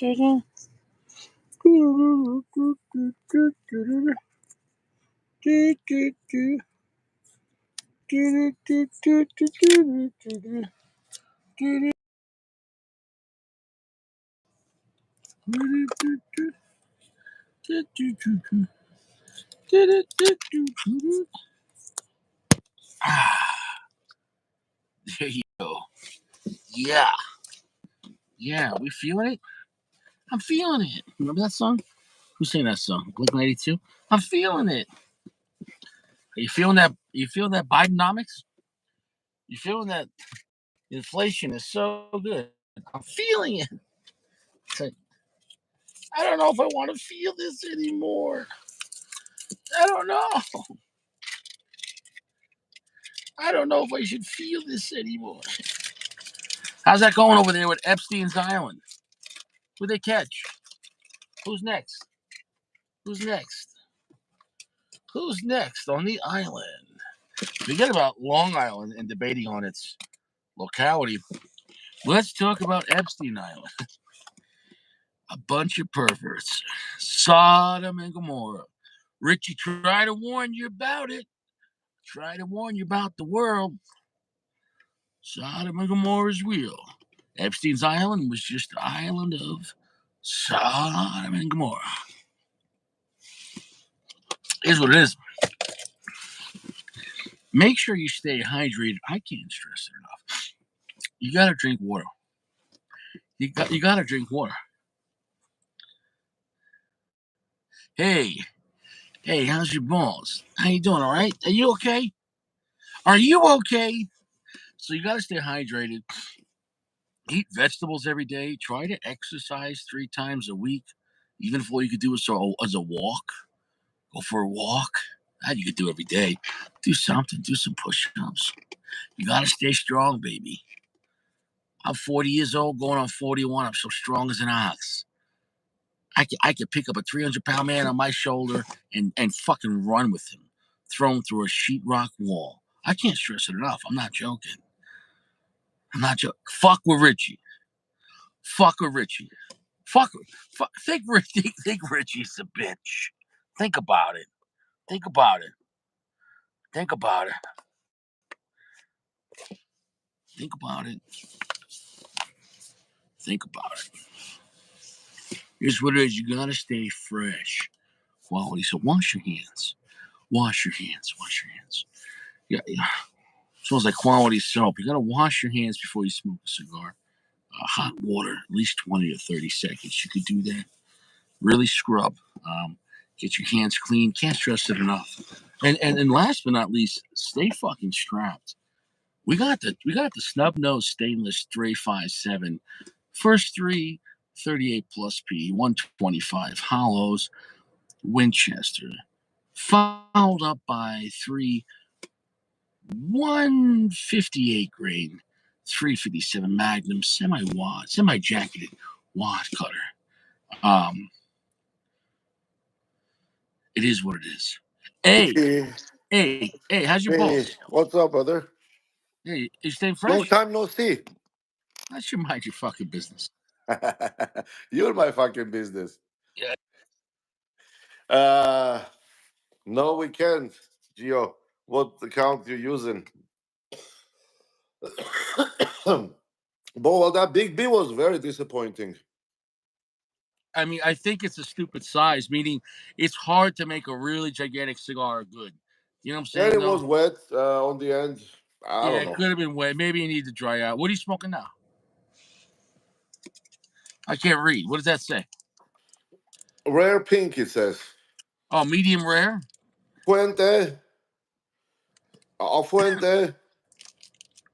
There you go. Yeah. Yeah. We feeling it? I'm feeling it. Remember that song? Who sang that song? Blink-182? I'm feeling it. Are you feeling that? You feeling that Bidenomics? You feeling that inflation is so good? I'm feeling it. It's like, I don't know if I want to feel this anymore. I don't know. I don't know if I should feel this anymore. How's that going over there with Epstein's Island? Who'd they catch? Who's next? Who's next? Who's next on the island? Forget about Long Island and debating on its locality. Let's talk about Epstein Island. A bunch of perverts. Sodom and Gomorrah. Richie, try to warn you about it. Try to warn you about the world. Sodom and Gomorrah is real. Epstein's Island was just the island of Sodom and Gomorrah. Here's what it is. Make sure you stay hydrated. I can't stress it enough. You gotta drink water. You gotta drink water. Hey, how's your balls? How you doing? All right? Are you okay? Are you okay? So you gotta stay hydrated. Eat vegetables every day. Try to exercise 3 times a week. Even if all you could do is as a walk, go for a walk. That you could do every day. Do something. Do some push-ups. You gotta stay strong, baby. I'm 40 years old, going on 41. I'm so strong as an ox. I could pick up a 300-pound man on my shoulder and fucking run with him, throw him through a sheetrock wall. I can't stress it enough. I'm not joking. Fuck with Richie. Fuck with Richie. Think Richie's a bitch. Think about it. Think about it. Think about it. Think about it. Think about it. Here's what it is. You gotta stay fresh. Quality. So wash your hands. Wash your hands. Wash your hands. Yeah. Smells like quality soap. You gotta wash your hands before you smoke a cigar. Hot water, at least 20 or 30 seconds. You could do that. Really scrub. Get your hands clean. Can't stress it enough. And last but not least, stay fucking strapped. We got the snub nose stainless 357. First 3, 38 plus P, 125 hollows, Winchester. Followed up by 3 158 grain, 357 Magnum, semi-jacketed wad cutter. It is what it is. Hey, how's your balls? What's up, brother? Hey, you staying fresh? Long time no see. I should mind your fucking business. You're my fucking business. Yeah. No, we can't, Gio. What account you using? Well, that big B was very disappointing. I mean, I think it's a stupid size, meaning it's hard to make a really gigantic cigar good. You know what I'm saying? And it was wet on the end. I don't know. It could have been wet. Maybe it needed to dry out. What are you smoking now? I can't read. What does that say? Rare pink, it says. Oh, medium rare? Fuente. Fuente.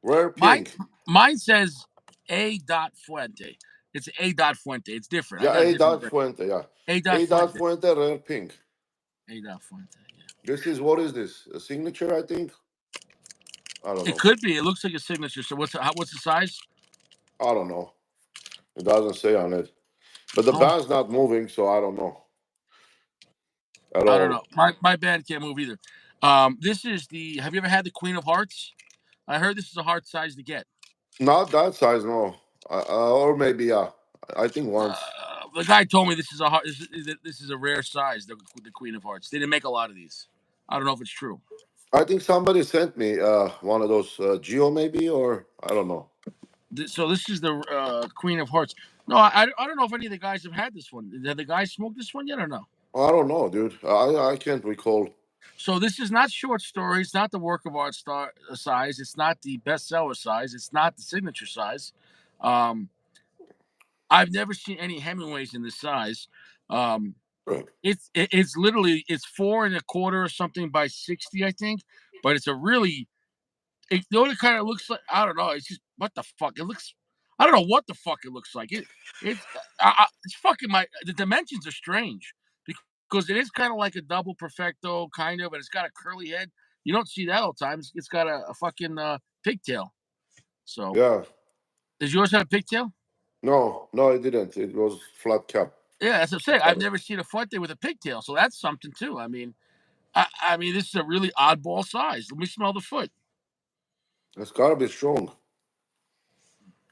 Rare pink. Mine says A. Fuente. It's A. Fuente. It's different. Yeah, A. Fuente, yeah. A. Fuente, rare pink. A. Fuente, yeah. This is, what is this? A signature, I think? I don't know. It could be. It looks like a signature. So what's the size? I don't know. It doesn't say on it. But the band's not moving, so I don't know. I don't know. My band can't move either. This is the. Have you ever had the Queen of Hearts? I heard this is a hard size to get. Not that size, no. Or maybe, yeah. I think once. The guy told me this is a rare size. The Queen of Hearts. They didn't make a lot of these. I don't know if it's true. I think somebody sent me one of those Geo maybe, or I don't know. So this is the Queen of Hearts. No, I don't know if any of the guys have had this one. Have the guys smoked this one yet or no? I don't know, dude. I can't recall. So this is not short story. It's not the work of art size. It's not the bestseller size. It's not the signature size. Um, I've never seen any Hemingways in this size. Um, it's literally it's 4.25 or something by 60, I think. But it's a really it, you know what it kind of looks like. I don't know. It's just what the fuck it looks. I don't know what the fuck it looks like. It's fucking my the dimensions are strange because it is kind of like a double perfecto kind of, and it's got a curly head. You don't see that all the time. It's got a fucking pigtail. So Yeah. does yours have a pigtail? No, it didn't. It was flat cap. Yeah, that's what I'm saying. I've never seen a Fuente with a pigtail, so that's something too. I mean, this is a really oddball size. Let me smell the foot. It's gotta be strong.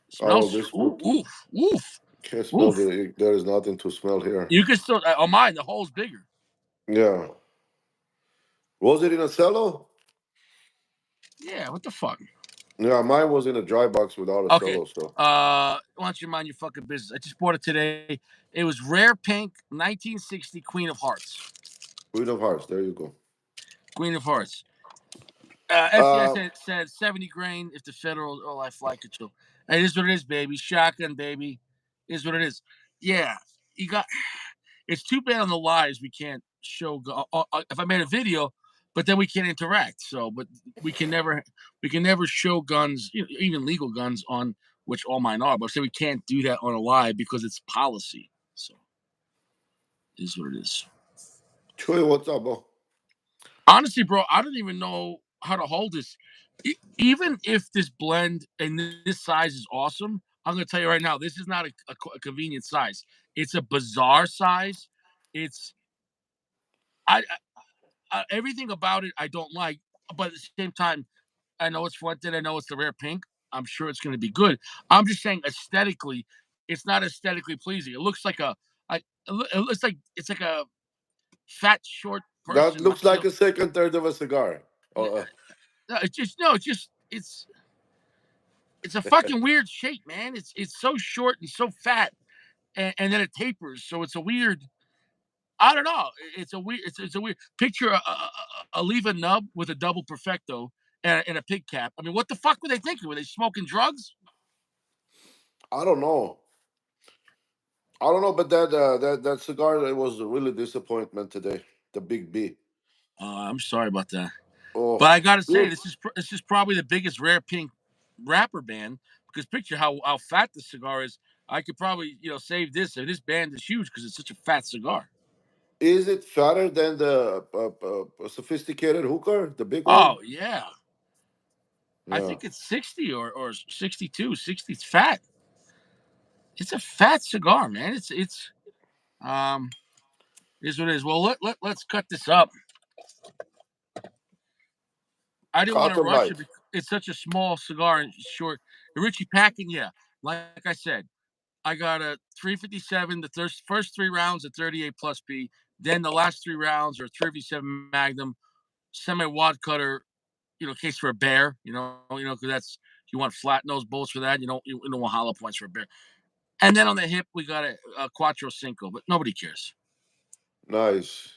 It Oh, well, smells. this Oof, foot oof, oof, can't smell oof. the. There is nothing to smell here. You can still on mine. The hole's bigger. Yeah. Was it in a cello? Yeah. What the fuck? Yeah, mine was in a dry box without a Okay. cello. So Why don't you mind your fucking business? I just bought it today. It was rare pink, 1960 Queen of Hearts. Queen of Hearts. There you go. Queen of Hearts. Uh, FDI said 70 grain if the federal life flight control. It is what it is, baby. Shotgun, baby. It is what it is. Yeah. You got. It's too bad on the lives we can't show. If I made a video, but then we can't interact. So, but we can never show guns, even legal guns, on which all mine are. But say we can't do that on a live because it's policy. So, it is what it is. Chewy, what's up, bro? Honestly, bro, I don't even know how to hold this. Even if this blend and this size is awesome, I'm gonna tell you right now, this is not a convenient size. It's a bizarre size. It's I everything about it I don't like, but at the same time, I know it's Fuente. I know it's the rare pink. I'm sure it's going to be good. I'm just saying aesthetically, it's not aesthetically pleasing. It looks like it looks like it's like a fat short That person. looks like a second third of a cigar. Oh, No, it's just no, it's a fucking weird shape, man. It's so short and so fat, and then it tapers, so it's a weird. I don't know. It's a weird picture. A Leva nub with a double perfecto and a pig cap. I mean, what the fuck were they thinking? Were they smoking drugs? I don't know. I don't know, but that cigar it was a really disappointment today. The Big B. I'm sorry about that, Oh, but I gotta say dude, this is probably the biggest rare pink rapper band because picture how fat the cigar is. I could probably save this. This band is huge because it's such a fat cigar. is it fatter than the sophisticated hookah, the big one? Oh yeah, I Yeah. think it's 60 or 62. 60. It's fat. It's a fat cigar, man. It's um is what it is. Well, let's cut this up. I didn't want to Cotton rush it Light. because it's such a small cigar and short. The Richie packing, yeah. Like I said, I got a 357. The first 3 rounds at 38 plus P. Then the last 3 rounds are 357 Magnum, semi wad cutter. Case for a bear. Because that's you want flat nose bullets for that. You don't want hollow points for a bear. And then on the hip we got a Quattro Cinco, but nobody cares. Nice.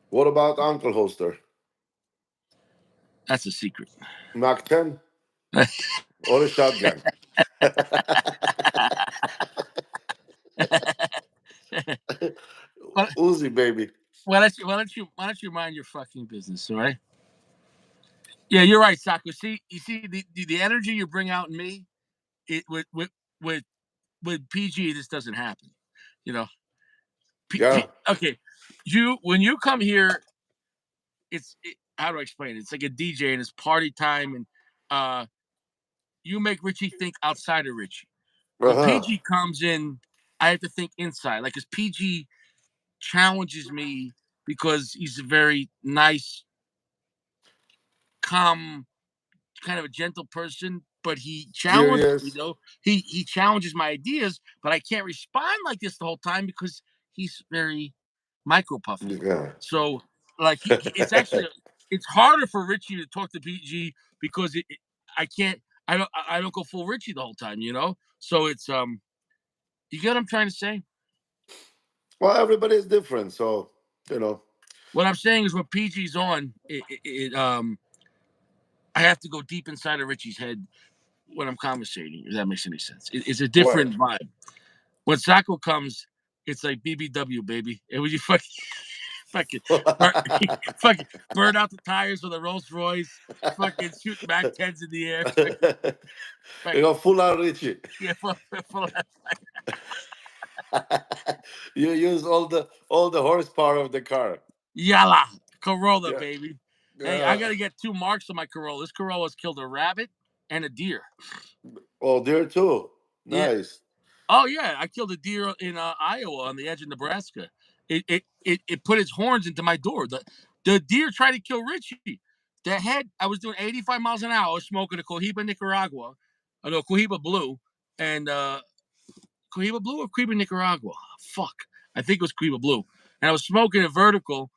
What about Uncle Holster? That's a secret. Mac 10 or a shotgun? Why, Uzi, baby. why don't you mind your fucking business, all right? Yeah, you're right, Sako. See, you see the energy you bring out in me, it with with PG, this doesn't happen. You know, Yeah. okay, when you come here, how do I explain it? It's like a DJ and it's party time, and uh, you make Richie think outside of Richie. Uh When huh. PG comes in, I have to think inside. Like, as PG challenges me because he's a very nice, calm, kind of a gentle person, but he challenged, Serious. he challenges my ideas, but I can't respond like this the whole time because he's very micro puffy. Yeah. So like it's actually it's harder for Richie to talk to PG because I can't I don't go full Richie the whole time, So it's you get what I'm trying to say? Well, everybody is different, so you know. What I'm saying is when PG's on, I have to go deep inside of Richie's head when I'm conversating, if that makes any sense. It's a Right. different vibe. When Sacco comes, it's like BBW, baby. And when you fucking, burn, fucking burn out the tires with a Rolls Royce, fucking shoot Mac 10s in the air, You go fucking, full on Richie. yeah, full of, You use all the horsepower of the car. yalla, Corolla, Yeah. baby. Hey, I Yeah. got to get 2 marks on my Corolla. This Corolla's killed a rabbit and a deer. Oh, there too. Yeah. Nice. Oh yeah, I killed a deer in Iowa on the edge of Nebraska. It put its horns into my door. The deer tried to kill Richie. The head, I was doing 85 miles an hour, smoking a Cohiba Nicaragua, no Cohiba Blue, and Cohiba Blue or Cohiba Nicaragua. Fuck, I think it was Cohiba Blue, and I was smoking a vertical,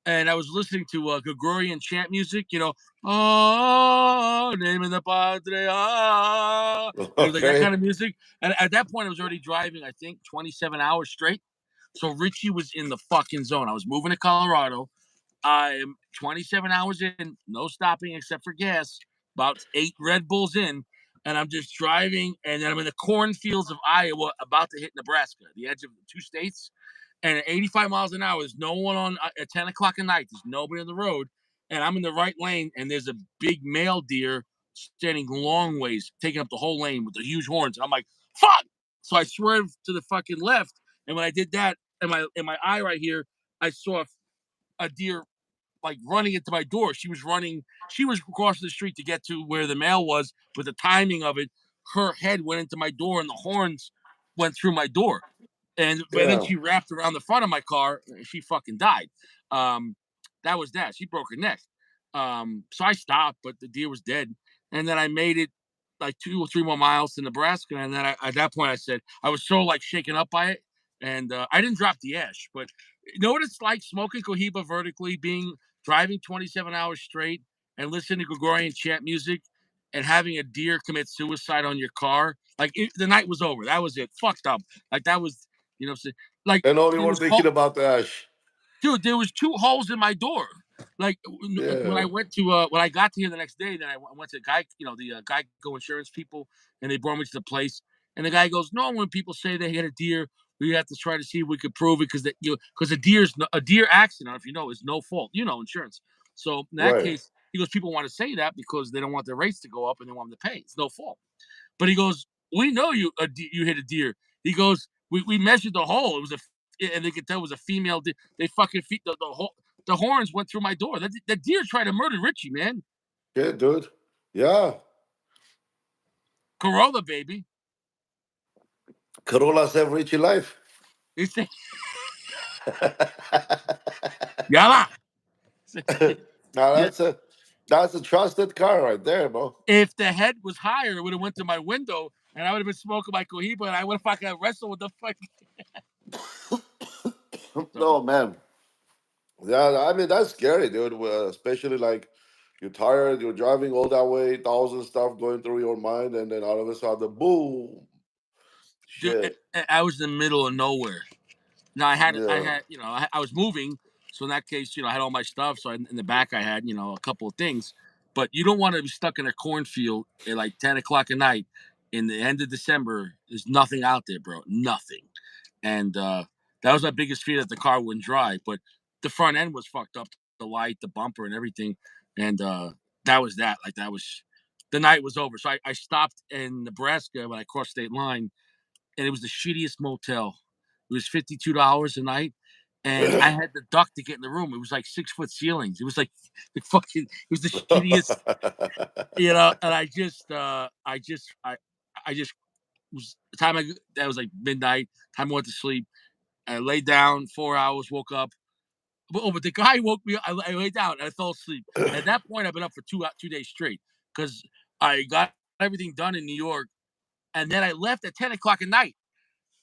and I was listening to Gregorian chant music. Oh, name of the Padre, ah. It was like that Okay. kind of music. And at that point, I was already driving, I think, 27 hours straight. So Richie was in the fucking zone. I was moving to Colorado. I'm 27 hours in, no stopping except for gas, about 8 Red Bulls in. And I'm just driving. And then I'm in the cornfields of Iowa, about to hit Nebraska, the edge of the 2 states. And at 85 miles an hour, there's no one on at 10 o'clock at night. There's nobody on the road. And I'm in the right lane. And there's a big male deer standing long ways, taking up the whole lane with the huge horns. And I'm like, fuck. So I swerved to the fucking left. And when I did that, in my eye right here, I saw a deer like running into my door. She was crossing the street to get to where the male was, but the timing of it, her head went into my door and the horns went through my door. And then Yeah. she wrapped around the front of my car and she fucking died. Um, that was that. She broke her neck. So I stopped, but the deer was dead. And then I made it like 2 or 3 more miles to Nebraska. And then at that point I said, I was so like shaken up by it. And I didn't drop the ash, but you know what it's like smoking Cohiba vertically, driving 27 hours straight and listening to Gregorian chant music and having a deer commit suicide on your car. Like the night was over. That was it. Fucked up. Like that was, what I'm saying? Like And all you there were was thinking about the ash. dude, there was 2 holes in my door. Like when I Yeah. went to when I got to here the next day, then I went to Guy, the Geico insurance people, and they brought me to the place. And the guy goes, "No, when people say they hit a deer, we have to try to see if we could prove it because because a deer accident, if you know, is no fault. Insurance. So in that Right. case, he goes, people want to say that because they don't want their rates to go up and they want them to pay. It's no fault. But he goes, we know you hit a deer. He goes, we measured the hole. It was and they could tell it was a female deer. They fucking the horns went through my door. The deer tried to murder Richie, man. Yeah, dude. Yeah. Corolla, baby. Corolla save Richie life. He said, Yala. Now Yeah. that's a trusted car right there, bro. If the head was higher, it would have went to my window, and I would have been smoking my Cohiba, and I would have fucking wrestled with the fucking. So, No man. Yeah, I mean that's scary, dude. Especially like you're tired, you're driving all that way, thousand stuff going through your mind, and then all of a sudden, boom, dude, shit. I was in the middle of nowhere. Now I Yeah, had, I was moving, so in that case, I had all my stuff. So in the back, I had, a couple of things. But you don't want to be stuck in a cornfield at like 10 o'clock at night in the end of December. There's nothing out there, bro. Nothing. And that was my biggest fear that the car wouldn't drive. But the front end was fucked up, the light, the bumper, and everything. And that was that. Like that was the night was over. So I stopped in Nebraska when I crossed state line and it was the shittiest motel. It was $52 a night, and I had to duck to get in the room. It was like 6 foot ceilings. It was like the fucking. It was the shittiest, And I just was the time that was like midnight. Time I went to sleep. I laid down 4 hours, woke up. But the guy woke me up. I laid down and I fell asleep. At that point, I've been up for 2 days straight because I got everything done in New York, and then I left at 10 o'clock at night,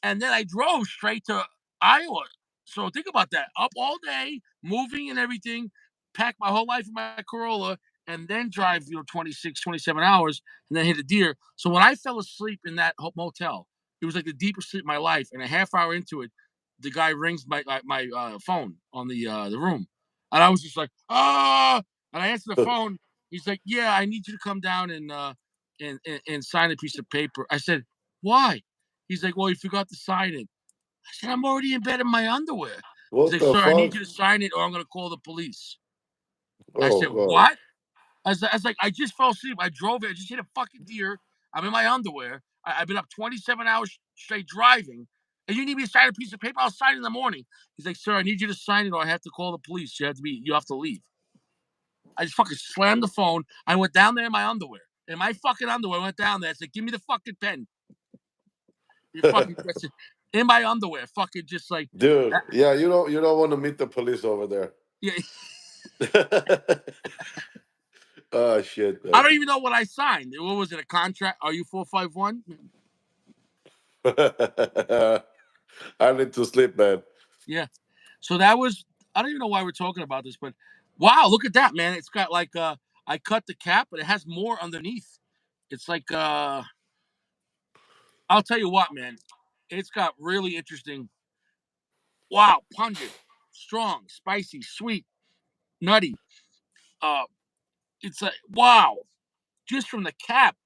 and then I drove straight to Iowa. So think about that: up all day, moving and everything, pack my whole life in my Corolla, and then drive 26, 27 hours, and then hit a deer. So when I fell asleep in that motel, it was like the deepest sleep of my life. And a half hour into it, the guy rings my phone on the room, and I was just like, ah, and I answered the phone. He's like, yeah, I need you to come down and sign a piece of paper. I said, why? He's like, well, you forgot to sign it. I said, I'm already in bed in my underwear. He's What like, the sir, I need fuck? you to sign it or I'm going to call the police. I Oh said, god. what? I was like, I just fell asleep. I drove it. I just hit a fucking deer. I'm in my underwear. I've been up 27 hours straight driving. And you need me to sign a piece of paper? I'll sign it in the morning. He's like, sir, I need you to sign it or I have to call the police. You have to leave. I just fucking slammed the phone. I went down there in my underwear. In my fucking underwear, I went down there. I said, give me the fucking pen. You fucking in my underwear, fucking just like, Dude, yeah, you don't want to meet the police over there. yeah. Oh shit, I man. don't even know what I signed. What was it? A contract? Are you 451? I need to sleep, man. Yeah. So that was. I don't even know why we're talking about this, but wow, look at that, man! It's got like I cut the cap, but it has more underneath. It's like I'll tell you what, man. It's got really interesting. Wow, pungent, strong, spicy, sweet, nutty. Uh, it's like wow, just from the cap.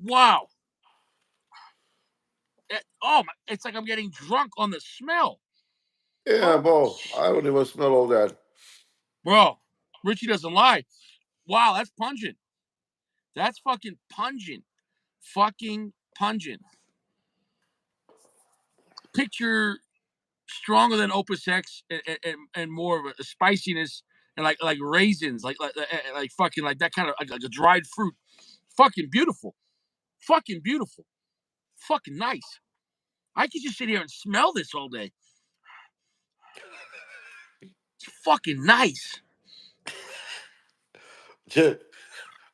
Wow. Oh my! It's like I'm getting drunk on the smell. Yeah, Holy bro. I don't even smell all that. bro, Richie doesn't lie. Wow, that's pungent. That's fucking pungent. Fucking pungent. Picture stronger than Opus X and more of a spiciness and like raisins, like fucking like that kind of like a dried fruit. Fucking beautiful. Fucking beautiful. Fucking nice. I could just sit here and smell this all day. It's fucking nice.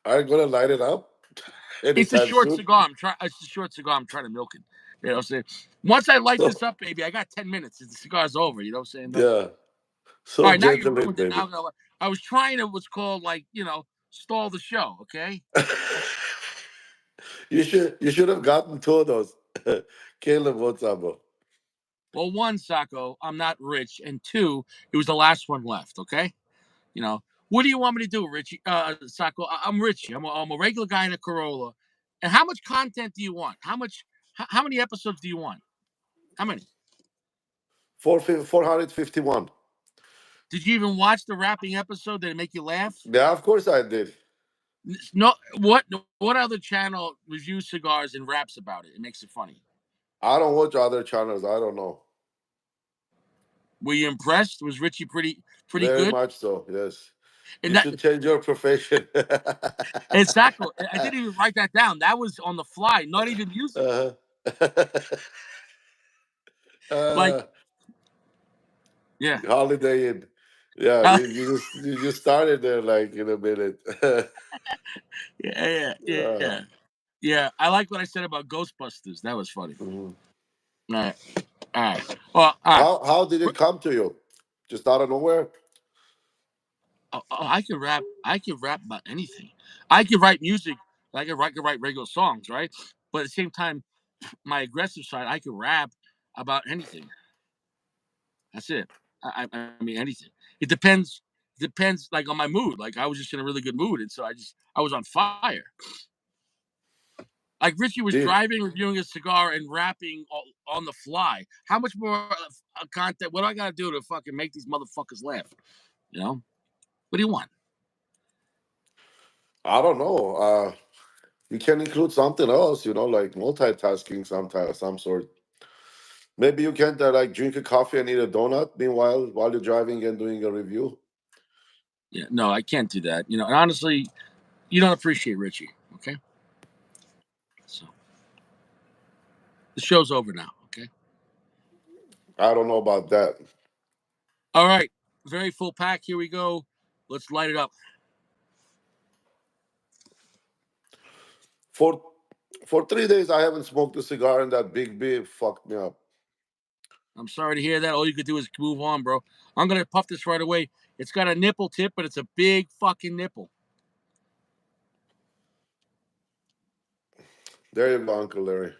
I'm gonna light it up It's a anytime short soon. cigar. It's a short cigar. I'm trying to milk it. You know what I'm saying? Once I light this up, baby, I got 10 minutes. The cigar's over. You know what I'm saying? Though. Yeah. All So right, now you gentleman, ruined it. baby. Now I was trying to what's called like stall the show. Okay. You should have gotten two of those. Caleb, what's up, bro? Well, one, Sacco, I'm not rich, and two, it was the last one left. Okay. What do you want me to do, Richie? Sacco, I'm Richie. I'm a regular guy in a Corolla. And how much content do you want? How many episodes do you want? How many? 451. Did you even watch the wrapping episode? Did it make you laugh? Yeah, of course I did. No. What other channel reviews cigars and raps about it? It makes it funny. I don't watch other channels. I don't know. Were you impressed? Was Richie pretty Very good? much so. Yes. And You should change your profession. Sacco, I didn't even write that down. That was on the fly, not even music. uh, Like, uh, yeah, Holiday Inn. Yeah, uh, you just started there like in a minute. yeah. uh, Yeah, I like what I said about Ghostbusters. That was funny. mhm. All right, all right. Well, all right. How did it come to you? Just out of nowhere? I can rap. I can rap about anything. I can write music. I can write regular songs, right? But at the same time, my aggressive side, I can rap about anything. That's it. I mean anything. It depends. Depends like on my mood. Like I was just in a really good mood, and so I was on fire. Like Richie was Did driving, reviewing a cigar, and rapping on the fly. How much more content? What do I got to do to fucking make these motherfuckers laugh? You know? What do you want? I don't know. You can include something else, like multitasking some sort. Maybe you can like drink a coffee and eat a donut meanwhile while you're driving and doing a review. Yeah, no, I can't do that. And honestly, you don't appreciate Richie. Okay, so the show's over now. Okay. I don't know about that. All right. Very full pack. Here we go. Let's light it up. For 3 days, I haven't smoked a cigar, and that big beer fucked me up. I'm sorry to hear that. All you could do is move on, bro. I'm gonna puff this right away. It's got a nipple tip, but it's a big fucking nipple. There you go, Uncle Larry.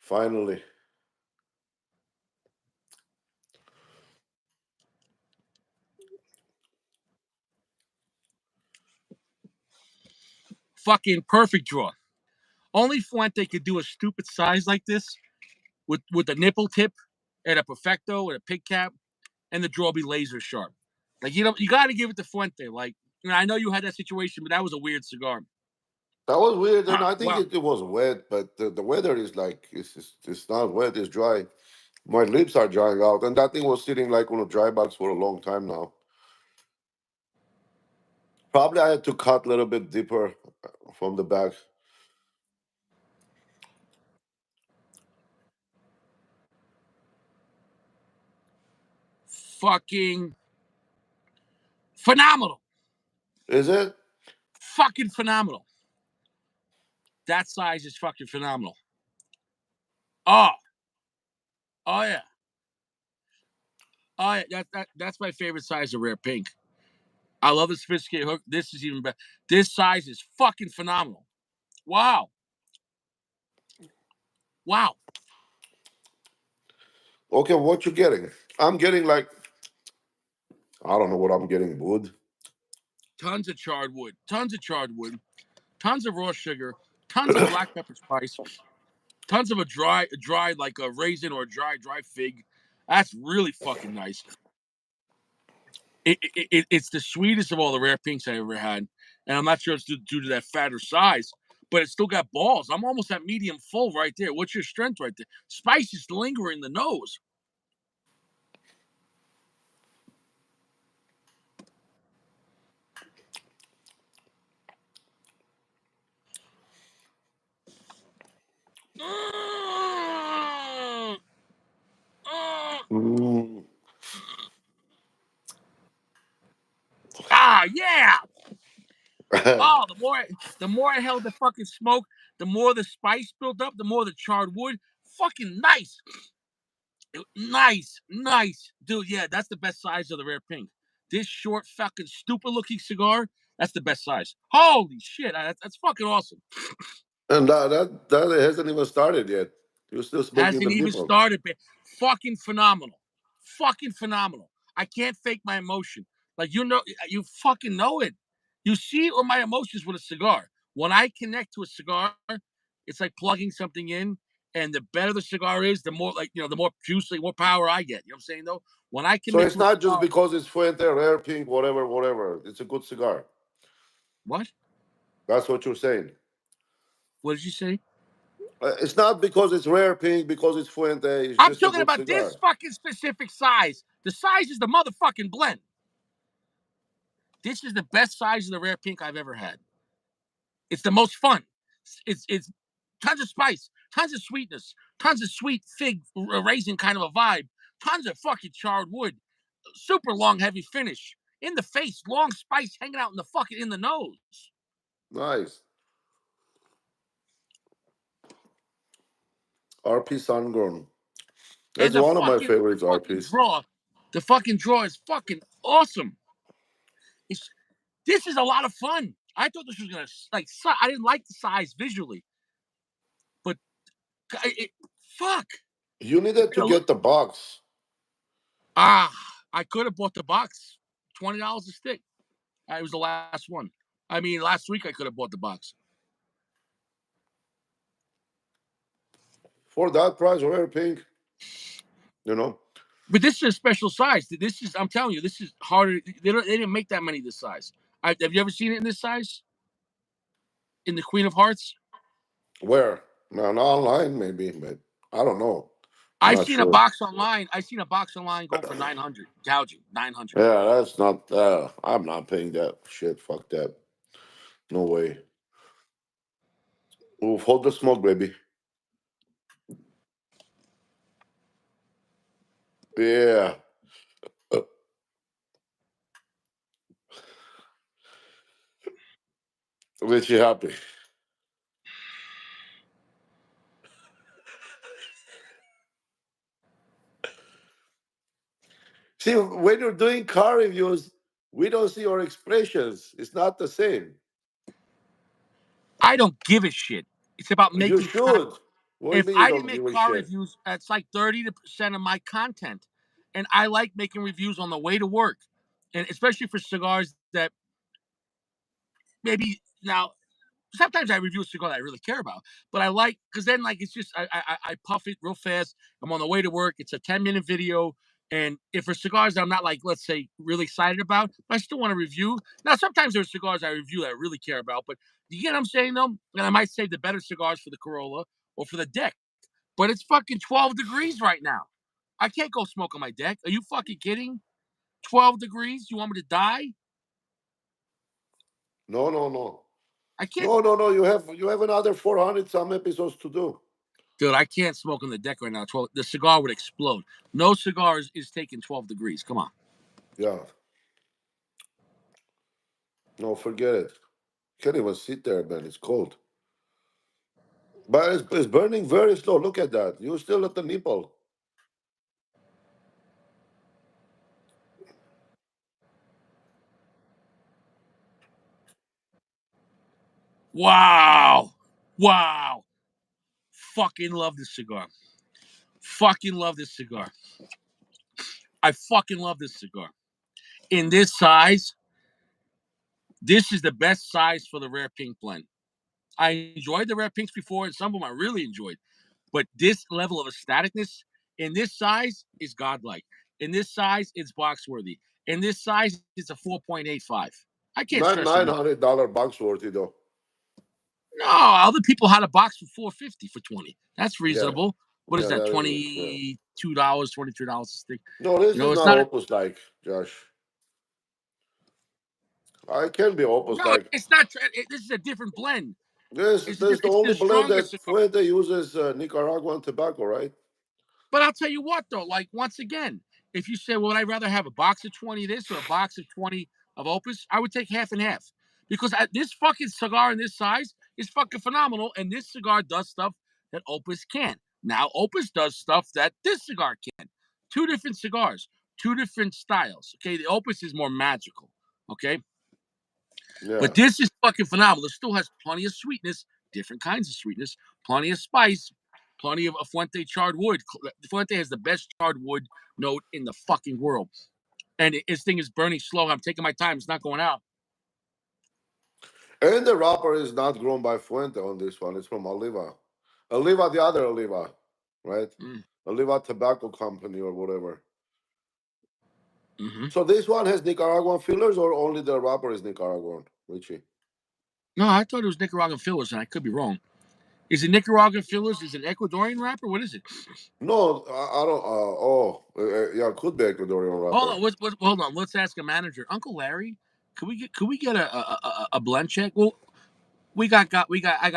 Finally. Fucking perfect draw. Only Fuente could do a stupid size like this with a nipple tip and a perfecto and a pig cap, and the draw be laser sharp. Like you got to give it to Fuente. Like I know you had that situation, but that was a weird cigar. That was weird, and I think Wow. it was wet, but the weather is like it's not wet, it's dry. My lips are drying out, and that thing was sitting like on a dry box for a long time now. Probably I had to cut a little bit deeper from the back. Fucking phenomenal. Is it? Fucking phenomenal. That size is fucking phenomenal. Oh, oh yeah. Oh yeah. That's my favorite size of rare pink. I love the sophisticated hook. This is even better. This size is fucking phenomenal. Wow. Wow. Okay, what you getting? I'm getting like I don't know what I'm getting. Wood. Tons of charred wood. Tons of charred wood. Tons of raw sugar. Tons of black pepper spice. Tons of a dry like a raisin or a dry fig. That's really fucking nice. It's the sweetest of all the rare pinks I ever had, and I'm not sure it's due to that fatter size, but it's still got balls. I'm almost at medium full right there. What's your strength right there? Spice is lingering in the nose. Mm, mm. Mm. Ah, yeah. Oh, the more I held the fucking smoke, the more the spice built up, the more the charred wood. Fucking nice. Nice. Dude, yeah, that's the best size of the rare pink. This short, fucking stupid looking cigar, that's the best size. Holy shit, that's fucking awesome. And that hasn't even started yet. You're still smoking the Hasn't even nipple. started, but fucking phenomenal. Fucking phenomenal. I can't fake my emotion. Like you fucking know it. You see it with my emotions with a cigar. When I connect to a cigar, it's like plugging something in, and the better the cigar is, the more like the more juice, the more power I get. You know what I'm saying though? When I So commit it's to a not just cigar, because it's Fuente, rare pink, whatever, whatever. It's a good cigar. what? That's what you're saying. What did you say? It's not because it's rare pink, because it's Fuente. It's I'm just a talking good about this cigar. fucking specific size. The size is the motherfucking blend. This is the best size of the rare pink I've ever had. It's the most fun. It's tons of spice, tons of sweetness, tons of sweet fig raisin kind of a vibe, tons of fucking charred wood, super long heavy finish in the face, long spice hanging out in the fucking in the nose, Nice. RP Sungrown. and That's one of my favorites, fucking RPs. draw. The fucking draw is fucking awesome. It's this is a lot of fun. I thought this was gonna like. I didn't like the size visually, but fuck. You needed to get the box. Ah, I could have bought the box. $20 a stick. It was the last one. I mean, last week I could have bought the box. For that price, rare pink, you know. But this is a special size. I'm telling you, this is harder. They didn't make that many this size. Have you ever seen it in this size? In the Queen of Hearts? Where? No, not online, maybe, but I don't know. I'm I've not seen a sure. box online. I've seen a box online going for 900, gouging 900. Yeah, that's not. I'm not paying that shit. Fuck that. No way. Ooh, hold the smoke, baby. Yeah. Uh, Makes you happy. See, when you're doing car reviews, we don't see your expressions. It's not the same. I don't give a shit. It's about You making content. should. What do you If mean you I didn't don't make give a car shit? reviews, that's like 30% of my content. And I like making reviews on the way to work. And especially for cigars that maybe now sometimes I review a cigar that I really care about, but I like because then like it's just I puff it real fast. I'm on the way to work. It's a 10-minute video, and if for cigars that I'm not like let's say really excited about, but I still want to review. Now sometimes there's cigars I review that I really care about, but you get what I'm saying though, and I might save the better cigars for the Corolla or for the deck. But it's fucking 12 degrees right now. I can't go smoke on my deck. Are you fucking kidding? 12 degrees? You want me to die? No, no, no. I can't. No. You have another 400 some episodes to do. Dude, I can't smoke on the deck right now. 12, the cigar would explode. No cigar is taking 12 degrees. Come on. Yeah. No, forget it. Can't even sit there, man. It's cold. But it's burning very slow. Look at that. You're still at the nipple. Wow. Wow. Fucking love this cigar. Fucking love this cigar. I fucking love this cigar. In this size, this is the best size for the rare pink blend. I enjoyed the rare pinks before, and some of them I really enjoyed. But this level of ecstaticness in this size is godlike. In this size, it's box worthy. In this size, it's a 4.85. I can't Not stress enough. $900 box worthy though. No, other people had a box for 450 for 20. That's Yeah. reasonable. What is Yeah, that? that is. Yeah. $22, $23 a stick. No, this You is know, it's not not. opus like, Josh. I can be opus No, like. it's not. This is a different blend. This the It's only the blend stronger that cigar. Fuente uses Nicaraguan tobacco, right? But I'll tell you what, though, like once again, if you say, well, would I rather have a box of 20 of this or a box of 20 of Opus, I would take half and half. Because this fucking cigar in this size is fucking phenomenal. And this cigar does stuff that Opus can't. Now, Opus does stuff that this cigar can. Two different cigars, two different styles. Okay. The Opus is more magical. Okay. Yeah. But this is fucking phenomenal. It still has plenty of sweetness, different kinds of sweetness, plenty of spice, plenty of a Fuente charred wood. Fuente has the best charred wood note in the fucking world. And this thing is burning slow. I'm taking my time. It's not going out. And the wrapper is not grown by Fuente on this one. It's from Oliva. Oliva, the other Oliva, right? Mm. Oliva Tobacco Company or whatever. Mm-hmm. So this one has Nicaraguan fillers or only the wrapper is Nicaraguan, Richie? No, I thought it was Nicaraguan fillers, and I could be wrong. Is it Nicaraguan fillers? Is it Ecuadorian wrapper? What is it? No, I don't. Yeah, it could be Ecuadorian Hold wrapper. on. Hold on. Let's ask a manager. Uncle Larry, could we get a blend check? Well, I got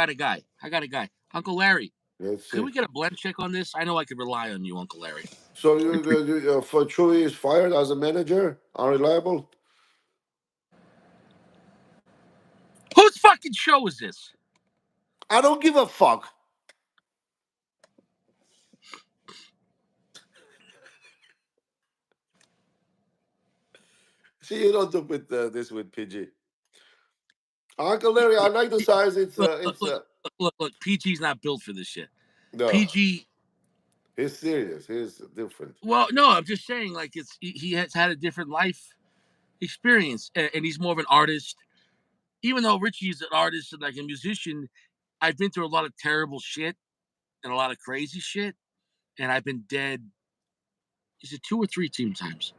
a guy. I got a guy. Uncle Larry, Let's could see. we get a blend check on this? I know I could rely on you, Uncle Larry. So I pre- for Chewy is fired as a manager, unreliable. Whose fucking show is this? I don't give a fuck. See, you don't do with this with PG. Uncle Larry, I like the size. Look, look, look, look. PG's not built for this shit. No, PG. he's serious. He's different. Well, no, I'm just saying, like he has had a different life experience, and he's more of an artist. Even though Richie is an artist and like a musician, I've been through a lot of terrible shit and a lot of crazy shit, and I've been dead. Is it two or three team times?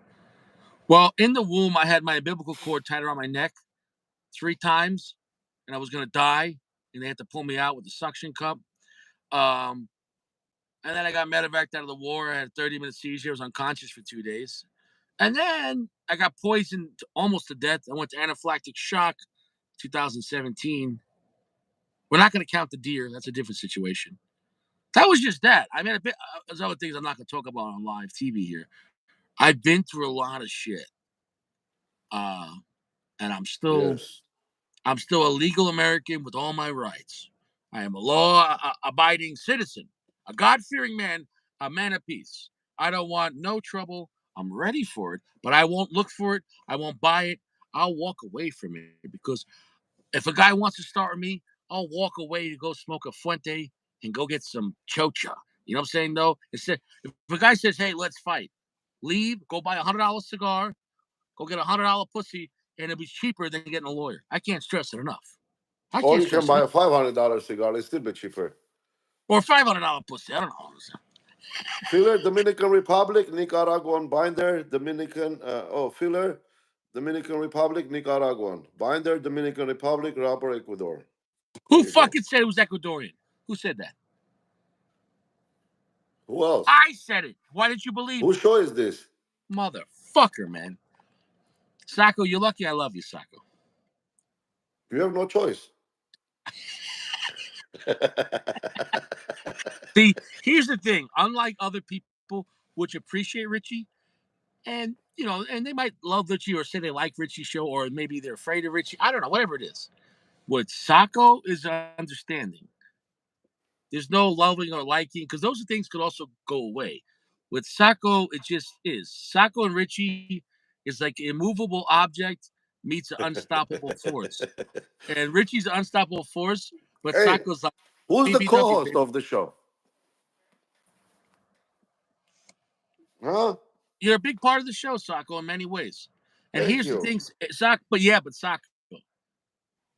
Well, in the womb, I had my umbilical cord tied around my neck 3 times, and I was gonna die, and they had to pull me out with the suction cup. Um, and then I got medevaced out of the war. I had a 30-minute seizure. I was unconscious for 2 days, and then I got poisoned almost to death. I went to anaphylactic shock, 2017. We're not going to count the deer. That's a different situation. That was just that. I mean, there's other things I'm not going to talk about on live TV here. I've been through a lot of shit, uh, and Yes. I'm still a legal American with all my rights. I am a law-abiding citizen, a God-fearing man, a man of peace. I don't want no trouble. I'm ready for it, but I won't look for it. I won't buy it. I'll walk away from it because if a guy wants to start with me, I'll walk away to go smoke a Fuente and go get some chocha. You know what I'm saying? Though, instead, if a guy says, "Hey, let's fight," leave, go buy $100 cigar, go get $100 pussy, and it'll be cheaper than getting a lawyer. I can't stress it enough. I Or can't you can stress it buy enough. a $500 cigar. It's still be cheaper. Or $500 pussy. I don't know. Filler, Dominican Republic, Nicaraguan binder, Dominican. Filler, Dominican Republic, Nicaraguan binder, Dominican Republic, rubber, Ecuador. There Who you go. fucking said it was Ecuadorian? Who said that? Who else? I said it. Why didn't you believe Whose me? show is this? Motherfucker, man. Sacco, you're lucky I love you, Sacco. You have no choice. See, here's the thing. Unlike other people which appreciate Richie, and and they might love Richie or say they like Richie's show, or maybe they're afraid of Richie. I don't know, whatever it is. What Sacco is understanding. There's no loving or liking because those things could also go away. With Sacco, it just is. Sacco and Richie is like an immovable object meets an unstoppable force. And Richie's an unstoppable force, but Hey, Sacco's like who's the BBW, co-host baby. of the show? Huh? You're a big part of the show, Sacco, in many ways. And Thank here's the you. thing, but Sacco,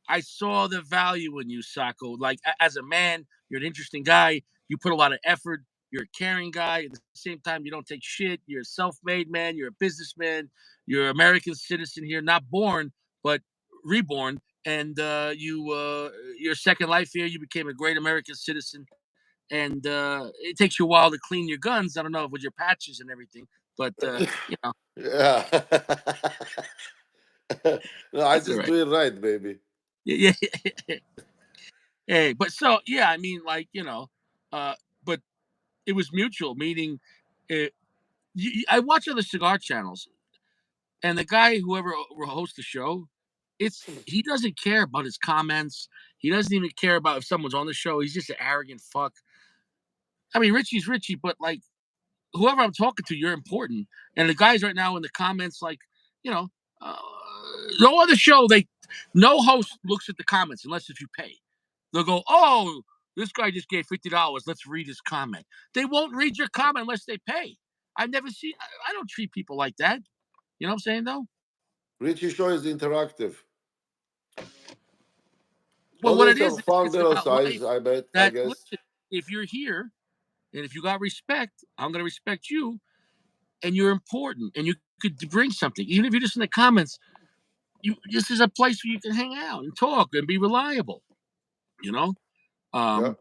I saw the value in you, Sacco. Like as a man, you're an interesting guy. You put a lot of effort. You're a caring guy. At the same time, you don't take shit. You're a self-made man. You're a businessman. You're an American citizen here, not born but reborn. And your second life here, you became a great American citizen. And it takes you a while to clean your guns. I don't know with your patches and everything, but Yeah. No, I that's all just right. do it right, baby. Yeah, yeah. Hey, but so yeah, I mean, like but it was mutual. Meaning, uh, I watch other cigar channels, and the guy, whoever hosts the show, he doesn't care about his comments. He doesn't even care about if someone's on the show. He's just an arrogant fuck. I mean, Richie's Richie, but like whoever I'm talking to, you're important. And the guys right now in the comments, like, you know, uh, no other show, no host looks at the comments unless if you pay. They'll go, oh, this guy just gave $50. Let's read his comment. They won't read your comment unless they pay. I've never seen, I don't treat people like that. You know what I'm saying, though? Richie Show is interactive. Well, Well, what there's it a is, fun it's little about size, life I bet, I that, guess. listen, if you're here and if you got respect, I'm going to respect you and you're important and you could bring something. Even if you're just in the comments, this is a place where you can hang out and talk and be reliable, you know? Yeah. Um,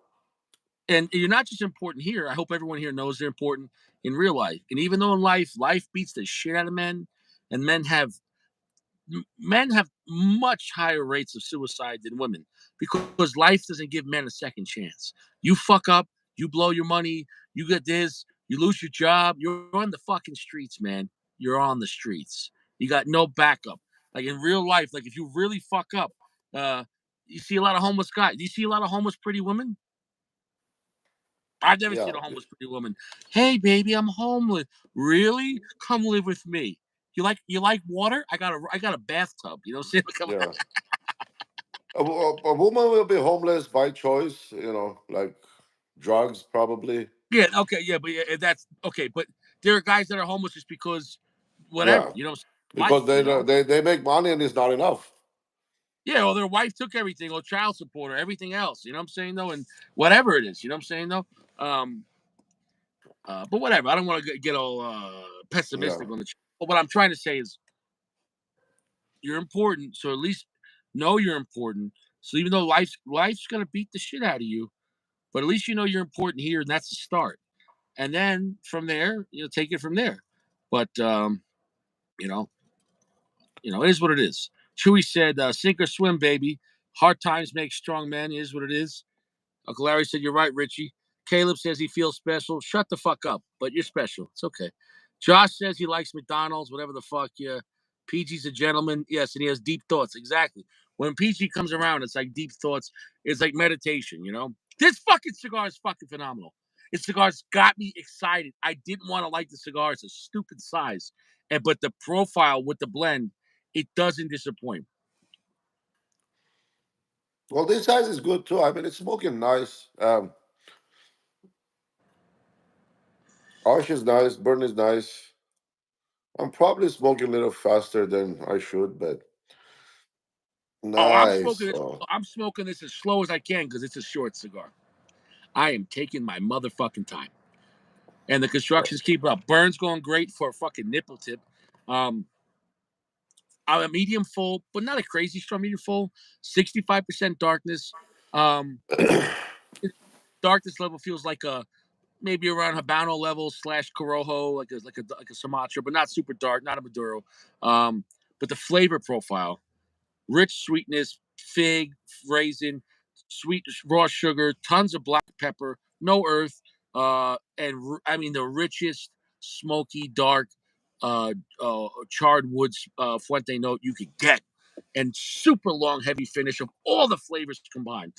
and you're not just important here. I hope everyone here knows they're important in real life. And even though in life beats the shit out of men, and men have much higher rates of suicide than women because life doesn't give men a second chance. You fuck up, you blow your money, you get this, you lose your job, you're on the fucking streets, man. You're on the streets. You got no backup. Like in real life, like if you really fuck up, uh, you see a lot of homeless guys. Do you see a lot of homeless pretty women? I've never Yeah. seen a homeless pretty woman. Hey, baby, I'm homeless. Really? Come live with me. You like water? I got a bathtub. You know what I'm saying? Come on. Yeah. A woman will be homeless by choice, like drugs, probably. Yeah, okay, yeah, but yeah, that's okay. But there are guys that are homeless just because whatever, Yeah. life, Because they make money and it's not enough. Yeah, or their wife took everything, or child support, or everything else. You know what I'm saying though, and whatever it is, you know what I'm saying though. Um, but whatever. I don't want to get all Yeah. pessimistic on the. But what I'm trying to say is, you're important, so at least know you're important. So even though life's gonna beat the shit out of you, but at least you know you're important here, and that's the start. And then from there, take it from there. But you know, it is what it is. Chewy said, "Sink or swim, baby. Hard times make strong men. It is what it is." Uncle Larry said, "You're right, Richie." Caleb says he feels special. Shut the fuck up, but you're special. It's okay. Josh says he likes McDonald's, whatever the fuck. Yeah. PG's a gentleman. Yes, and he has deep thoughts. Exactly. When PG comes around, it's like deep thoughts. It's like meditation, This fucking cigar is fucking phenomenal. This cigar's got me excited. I didn't want to like the cigar. It's a stupid size, but the profile with the blend, it doesn't disappoint. Well, this size is good too. I mean, it's smoking nice. Ash is nice. Burn is nice. I'm probably smoking a little faster than I should, but Oh, nice. Oh. I'm smoking this as slow as I can because it's a short cigar. I am taking my motherfucking time. And the construction's keeping up. Burn's going great for a fucking nipple tip. Um, I'm a medium full, but not a crazy strong medium full. 65% darkness. Um, Darkness level feels like a maybe around Habano level slash Corojo, like a Sumatra, but not super dark, not a Maduro. But the flavor profile, rich sweetness, fig, raisin, sweet raw sugar, tons of black pepper, no earth, I mean the richest smoky dark charred woods Fuente note you could get, and super long heavy finish of all the flavors combined.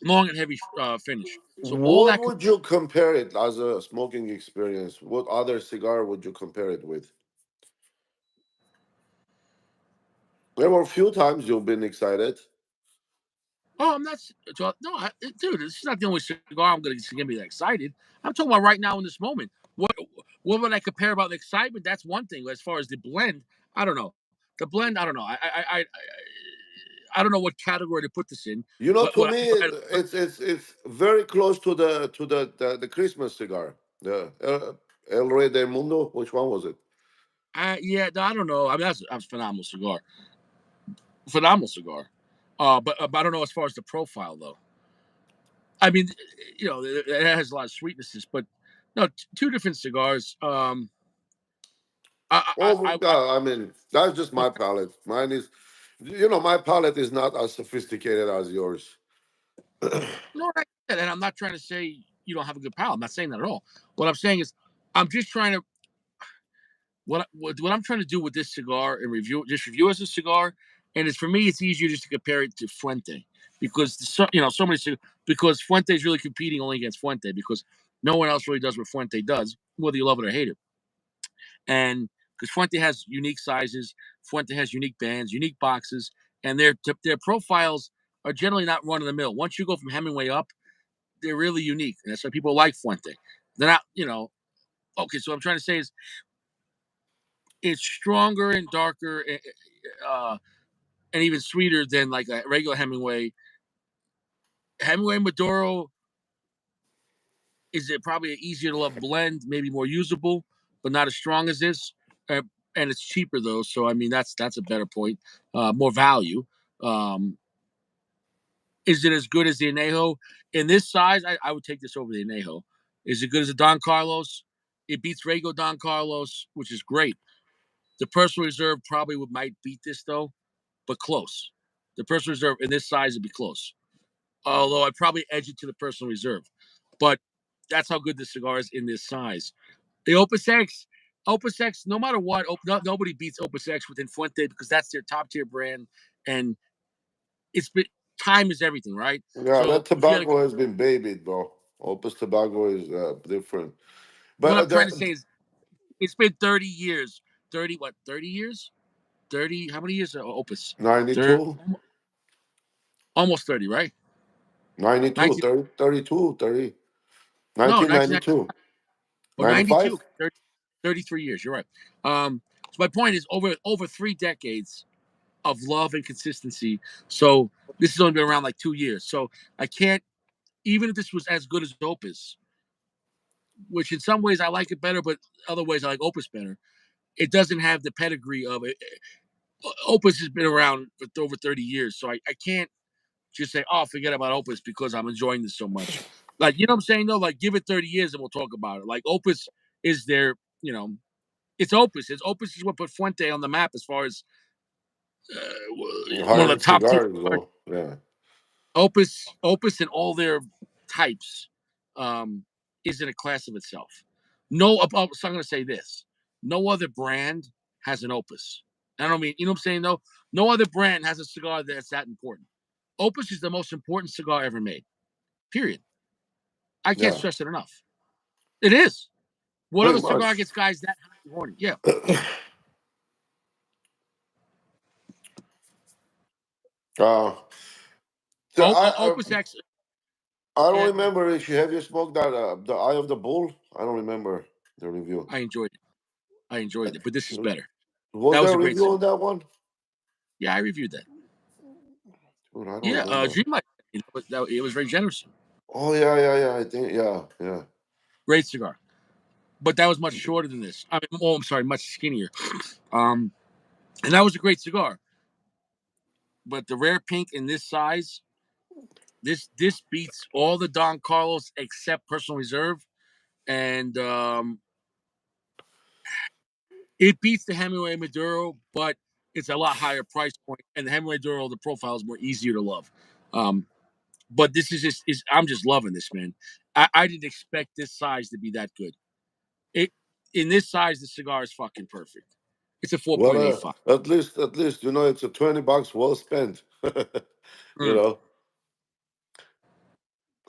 Long and heavy finish. So all What that would you compare it as a smoking experience? What other cigar would you compare it with? There were a few times you've been excited. Oh, I'm not. No, dude, this is not the only cigar I'm going to get me that excited. I'm talking about right now in this moment. What would I compare about the excitement? That's one thing. As far as the blend, I don't know. The blend, I don't know. I don't know what category to put this in. You know, to What me, I, it's very close to the Christmas cigar, the El Rey del Mundo. Which one was it? yeah, I don't know. I mean, that's a phenomenal cigar. But I don't know as far as the profile though. I mean, it has a lot of sweetnesses, but no, two different cigars. Oh, I yeah, I mean, that's just my palate. Mine is, my palate is not as sophisticated as yours. no, and I'm not trying to say you don't have a good palate. I'm not saying that at all. What I'm saying is, I'm just trying to what I'm trying to do with this cigar and review as a cigar, and it's for me, it's easier just to compare it to Fuente because so many because Fuente is really competing only against Fuente because no one else really does what Fuente does, whether you love it or hate it, and because Fuente has unique sizes, Fuente has unique bands, unique boxes, and their profiles are generally not run of the mill. Once you go from Hemingway up, they're really unique. And that's why people like Fuente. They're not, okay. So what I'm trying to say is it's stronger and darker, uh, and even sweeter than like a regular Hemingway. Hemingway Maduro is it probably an easier to love blend, maybe more usable, but not as strong as this. And it's cheaper though, so I mean that's a better point. More value. Um, is it as good as the Anejo? In this size, I would take this over the Anejo. Is it good as a Don Carlos? It beats Rego Don Carlos, which is great. The personal reserve probably might beat this though, but close. The personal reserve in this size would be close. Although I'd probably edge it to the personal reserve. But that's how good this cigar is in this size. The Opus X, no matter what, nobody beats Opus X within Fuente because that's their top tier brand, and it's been time is everything, right? Yeah, So that if you had tobacco has been babied, bro. Opus tobacco is different. what But I'm trying to say is it's been 30 years. 30 years? 30, how many years Opus? 30, 92, almost 30, right? 92, 19, 30, 32, 30, no, 1992, 1990 or 92, 95. 30, 33 years. You're right. So my point is over 3 decades of love and consistency. So this has only been around like 2 years. So I can't, even if this was as good as Opus, which in some ways I like it better, but other ways I like Opus better. It doesn't have the pedigree of it. Opus has been around for over 30 years. So I can't just say, oh, forget about Opus because I'm enjoying this so much. Like, you know what I'm saying? Though, like, give it 30 years and we'll talk about it. Like, Opus is their, it's Opus. Opus is what put Fuente on the map as far as one of the High-end top tier. cigars, though. Yeah. Opus, and all their types um, is in a class of itself. No, so I'm going to say this: no other brand has an Opus. I don't mean, you know what I'm saying? Though, no other brand has a cigar that's that important. Opus is the most important cigar ever made. Period. I can't Yeah, stress it enough. It is. What pretty other cigar much. gets guys that high and horny? Yeah. uh, so Opus X. I don't Yeah, go ahead. remember if you have you smoked that the Eye of the Bull. I don't remember the review. I enjoyed it. I enjoyed it, but this is better. Was That there was a a great review cigar. on that one? Yeah, I reviewed that. Dude, I don't Yeah, remember. Dreamlight. It was very generous. Oh yeah. I think yeah. Great cigar, but that was much shorter than this. I mean, oh, I'm sorry, much skinnier. Um, and that was a great cigar. But the rare pink in this size, this beats all the Don Carlos except Personal Reserve, and it beats the Hemingway Maduro, but it's a lot higher price point. And the Hemingway Maduro, the profile is more easier to love. Um, but this is I'm just loving this, man. I didn't expect this size to be that good. It in this size, the cigar is fucking perfect. It's a Well, 4.85. at least it's a $20 well spent. you Mm. know,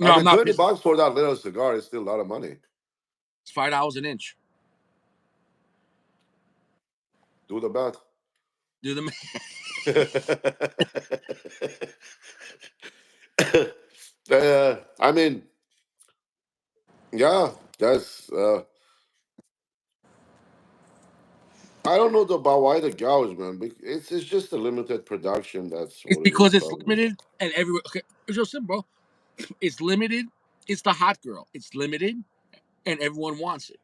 I No, I'm mean, not twenty pissed. bucks for that little cigar is still a lot of money. It's $5 an inch. Do the math. Do the I mean, yeah, that's. I don't know about why the gouge, man. It's just a limited production. That's It's what it is, because it's probably. limited and everywhere. Okay, it's real simple, bro. It's limited. It's the hot girl. It's limited and everyone wants it.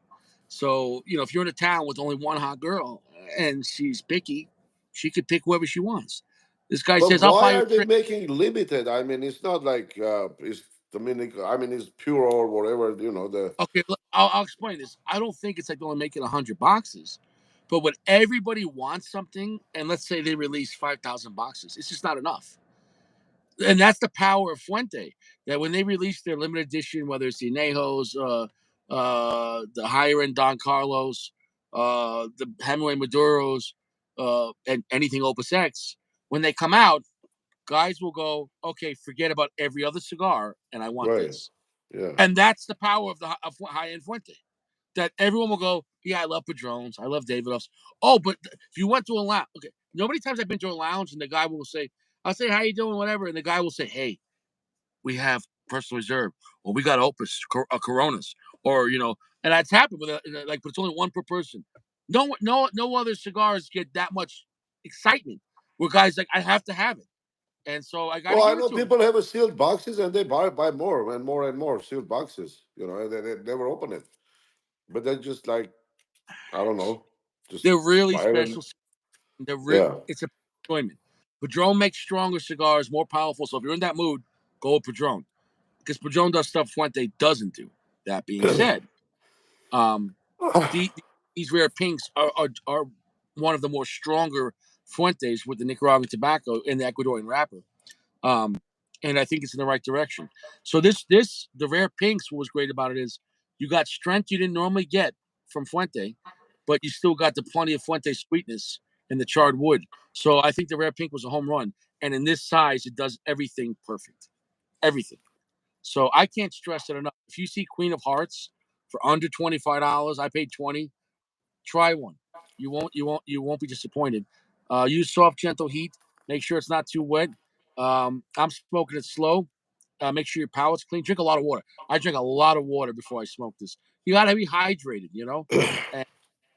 So, if you're in a town with only one hot girl and she's picky, she could pick whoever she wants. This guy But says, I'll why buy you are a they drink. making limited? I mean, it's not like it's Dominican. I mean, it's pure or whatever. The Okay, I'll explain this. I don't think it's like only making 100 boxes, but when everybody wants something, and let's say they release 5,000 boxes, it's just not enough. And that's the power of Fuente. That when they release their limited edition, whether it's the Anejos, the higher end Don Carlos, the Hemingway Maduros, and anything Opus X, when they come out, guys will go, okay, forget about every other cigar, and I want right, this. yeah. And that's the power of the of high end Fuente. That everyone will go, yeah, I love Padrones, I love Davidoffs. Oh, but if you went to a lounge, okay, nobody times I've been to a lounge and the guy will say, I'll say, how you doing, whatever, and the guy will say, hey, we have Personal Reserve, or we got Opus, Coronas, or and that's happened with like, but it's only one per person. No other cigars get that much excitement. Where guys like, I have to have it, and so I got to Well, I give it know to him. people have a sealed boxes and they buy more and more and more sealed boxes. And they never open it, but they're just like I don't know, just They're really buy it and special. yeah. It's a enjoyment. Padron makes stronger cigars, more powerful. So if you're in that mood, go with Padron because Padron does stuff Fuente doesn't do. That being said, um, the, these rare pinks are one of the more stronger Fuentes with the Nicaraguan tobacco and the Ecuadorian wrapper. Um, and I think it's in the right direction. So the rare pinks. What was great about it is you got strength you didn't normally get from Fuente, but you still got the plenty of Fuente sweetness in the charred wood. So I think the rare pink was a home run. And in this size, it does everything perfect. Everything. So I can't stress it enough. If you see Queen of Hearts for under $25, I paid 20. Try one. You won't be disappointed. Use soft, gentle heat. Make sure it's not too wet. I'm smoking it slow. Make sure your palate's clean. Drink a lot of water. I drink a lot of water before I smoke this. You got to be hydrated. And,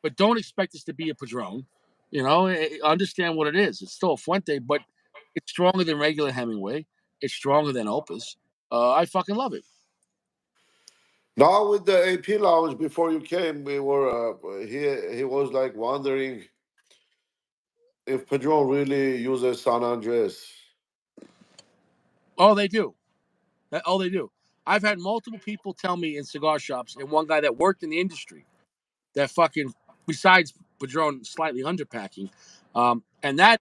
but don't expect this to be a Padron. Understand what it is. It's still a Fuente, but it's stronger than regular Hemingway. It's stronger than Opus. I fucking love it. Now with the AP lounge before you came, we were he was like wondering if Pedro really uses San Andres. Oh, they do. They do. I've had multiple people tell me in cigar shops, and one guy that worked in the industry that fucking, besides Padron slightly underpacking, and that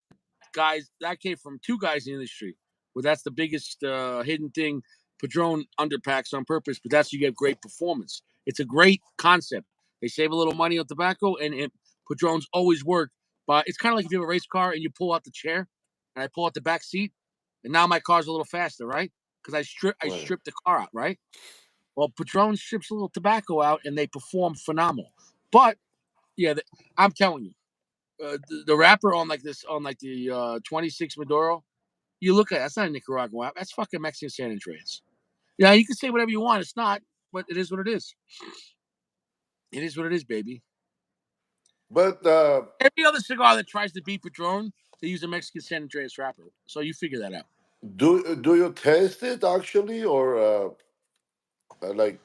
came from two guys in the industry. Well, that's the biggest hidden thing. Padron underpacks on purpose, but that's you get great performance. It's a great concept. They save a little money on tobacco, and Padron's always worked. But it's kind of like if you have a race car and you pull out the chair, and I pull out the back seat, and now my car's a little faster, right? Because I Right. stripped the car out, right? Well, Patron ships a little tobacco out, and they perform phenomenal. But yeah, I'm telling you, the wrapper on like this on like the 26 Maduro, you look at it, that's not a Nicaraguan wrap. That's fucking Mexican San Andreas. Yeah, you can say whatever you want. It's not, but it is what it is. It is what it is, baby. But Every other cigar that tries to beat Padron, they use a Mexican San Andreas wrapper. So you figure that out. do you taste it actually, or like?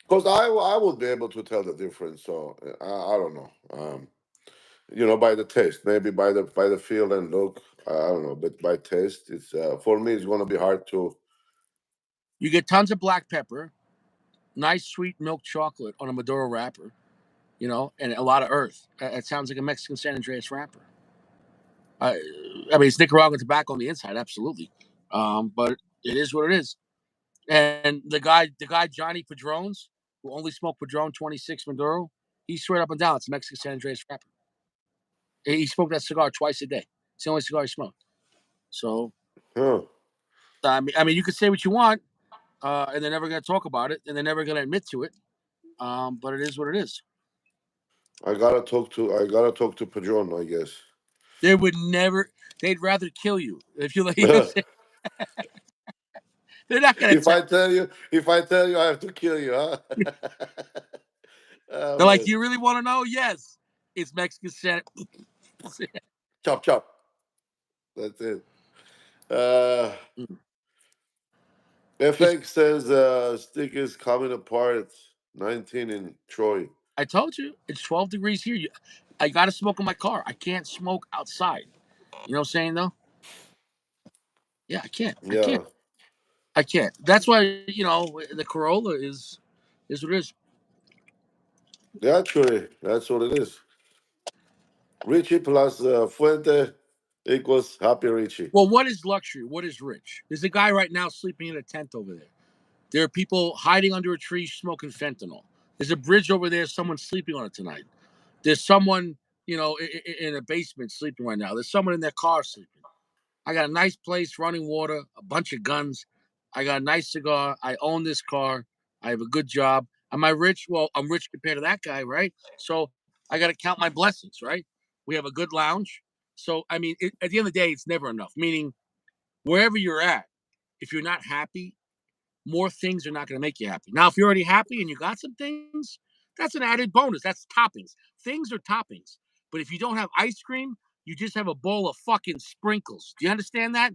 Because I would be able to tell the difference. So I don't know. By the taste, maybe by the feel and look. I don't know, but by taste, it's for me, it's gonna be hard to. You get tons of black pepper, nice sweet milk chocolate on a Maduro wrapper, and a lot of earth. It sounds like a Mexican San Andreas wrapper. I, I mean, it's Nicaraguan tobacco on the inside, absolutely. But it is what it is. And the guy Johnny Padrones, who only smoked Padron 26 Maduro, he swear up and down it's a Mexican San Andreas wrapper. He smoked that cigar twice a day. It's the only cigar he smoked. So Huh. I mean, you could say what you want, and they're never going to talk about it, and they're never going to admit to it. But it is what it is. I gotta talk to Padron, I guess. They would never. They'd rather kill you if you. You know, they're not going to if tell. I tell you, if I tell you, I have to kill you, huh? Oh They're like, man, "Do you really want to know?" Yes, it's Mexican San. chop chop. That's it. Uh, It's, FX says stick is coming apart. 19 in Troy. I told you, it's 12 degrees here. I got to smoke in my car. I can't smoke outside. You know what I'm saying, though? Yeah, I can't. I can't. Yeah, I can't. That's why the Corolla is what it is. yeah, actually, that's what it is. Richie plus Fuente equals happy Richie. Well, what is luxury? What is rich? There's a guy right now sleeping in a tent over there. There are people hiding under a tree smoking fentanyl. There's a bridge over there. Someone's sleeping on it tonight. There's someone, in a basement sleeping right now. There's someone in their car sleeping. I got a nice place, running water, a bunch of guns. I got a nice cigar. I own this car. I have a good job. Am I rich? Well, I'm rich compared to that guy, right? So I got to count my blessings, right? We have a good lounge. So, I mean, at the end of the day, it's never enough. Meaning, wherever you're at, if you're not happy, more things are not going to make you happy. Now, if you're already happy and you got some things, that's an added bonus. That's toppings. Things are toppings. But if you don't have ice cream, you just have a bowl of fucking sprinkles. Do you understand that?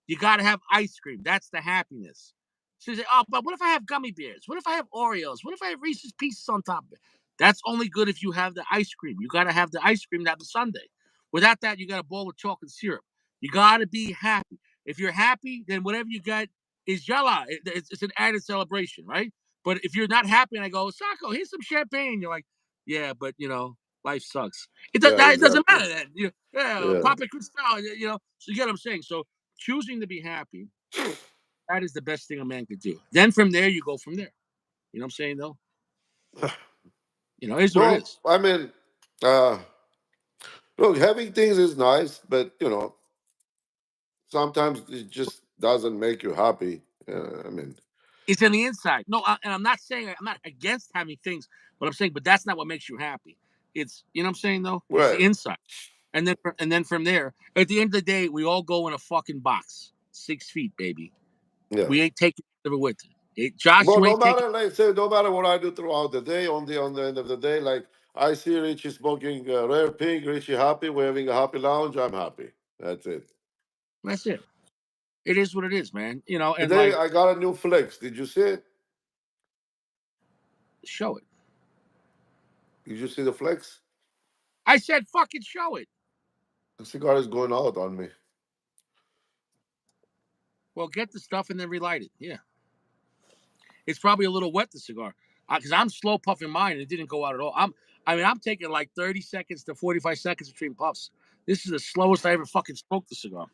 You got to have ice cream. That's the happiness. So you say, oh, but what if I have gummy bears? What if I have Oreos? What if I have Reese's Pieces on top of it? That's only good if you have the ice cream. You got to have the ice cream to have the sundae. Without that, you got a bowl of chocolate syrup. You got to be happy. If you're happy, then whatever you got is yalla. It's an added celebration, right? But if you're not happy and I go, Sacco, here's some champagne, you're like, yeah, but life sucks. Yeah, It doesn't exactly. matter then. Yeah, Yeah. Papa Cristal, So you get what I'm saying. So choosing to be happy, that is the best thing a man could do. Then from there, you go from there. You know what I'm saying, though? It is what it No, is. I mean, uh, look, having things is nice, but sometimes it just doesn't make you happy. I mean, It's in the inside. No, and I'm not saying I'm not against having things, but I'm saying, but that's not what makes you happy. It's what I'm saying though. It's the right? inside. And then from there, at the end of the day, we all go in a fucking box, 6 feet, baby. Yeah. We ain't taking it with it. Josh, Well, you no ain't taking. matter, like say, no matter what I do throughout the day, on the end of the day, like I see Richie smoking rare pink, Richie happy, we're having a happy lounge. I'm happy. That's it. That's it. It is what it is, man. And Today like, I got a new flex. Did you see it? show it. Did you see the flex? I said, fucking show it. The cigar is going out on me. Well, get the stuff and then relight it. Yeah, it's probably a little wet, the cigar, because I'm slow puffing mine and it didn't go out at all. I'm taking like 30 seconds to 45 seconds between puffs. This is the slowest I ever fucking smoked the cigar.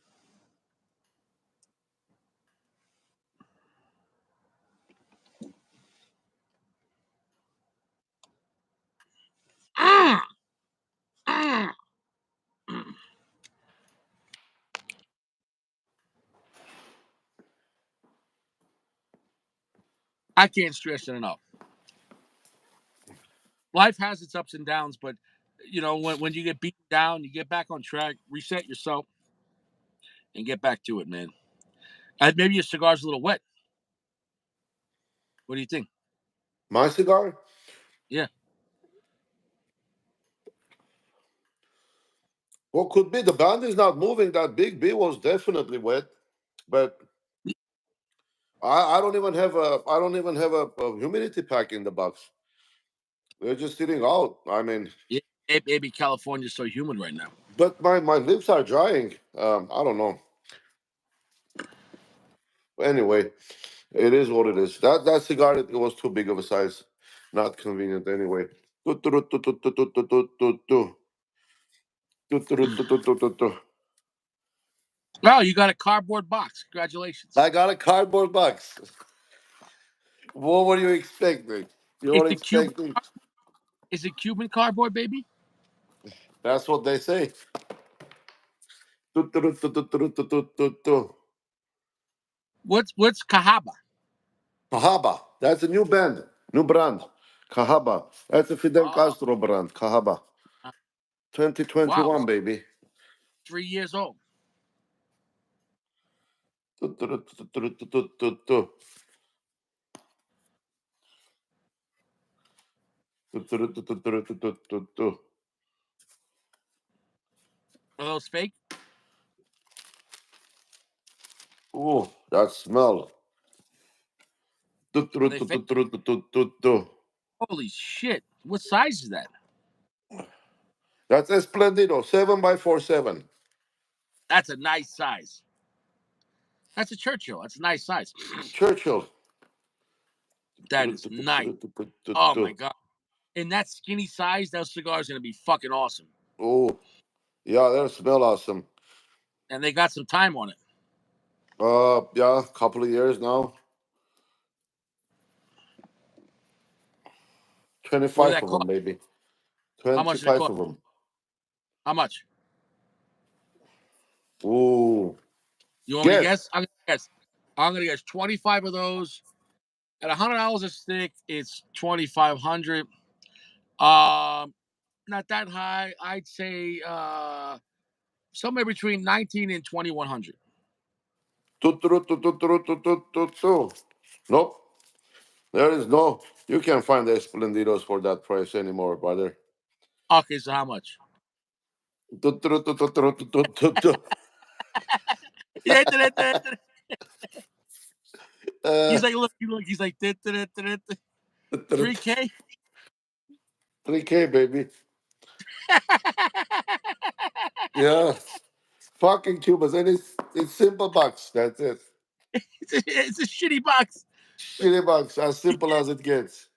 Mm, mm, mm. I can't stress it enough. Life has its ups and downs, but when you get beaten down, you get back on track, reset yourself, and get back to it, man. Maybe your cigar's a little wet. What do you think? My cigar? Yeah. What could be? The band is not moving. That big B was definitely wet, but I don't even have a humidity pack in the box. They're just sitting out. I mean, Yeah. Maybe California's so humid right now. but my lips are drying. I don't know. Anyway, it is what it is. That cigar, it was too big of a size, not convenient anyway. Oh, you got a cardboard box. Congratulations. I got a cardboard box. What were you expecting? You Is were it Cuban? expecting. Is it Cuban cardboard, baby? That's what they say. What's Cahaba? Kahaba. That's a new band, new brand. Kahaba. That's a Fidel Oh, Castro brand. Kahaba. uh, wow. 2021, baby. 3 years old. Are those fake? Oh, that smell. Are they fake? Holy shit! What size is that? That's Esplendido, 7x47. That's a nice size. That's a Churchill. That's a nice size. Churchill. That is nice. Oh my god! In that skinny size, those cigars are gonna be fucking awesome. Oh, yeah, that smell awesome. And they got some time on it. Yeah, couple of years now. What did 25 that of them, cost? baby. How much did it 25 cost? of them. How much? Ooh. You want me to Guess. guess? I'm gonna guess. I'm gonna guess 25 of those at $100 a stick. It's 2,500. Not that high. I'd say somewhere between 19 and 2,100. Nope. There is no. You can't find the Esplendidos for that price anymore, brother. Okay, so how much? He's like, look, he's like, 3K. 3K, baby. Yeah. Fucking Cubans. And it's simple bucks. That's it. It's a shitty box. Shitty bucks. As simple as it gets.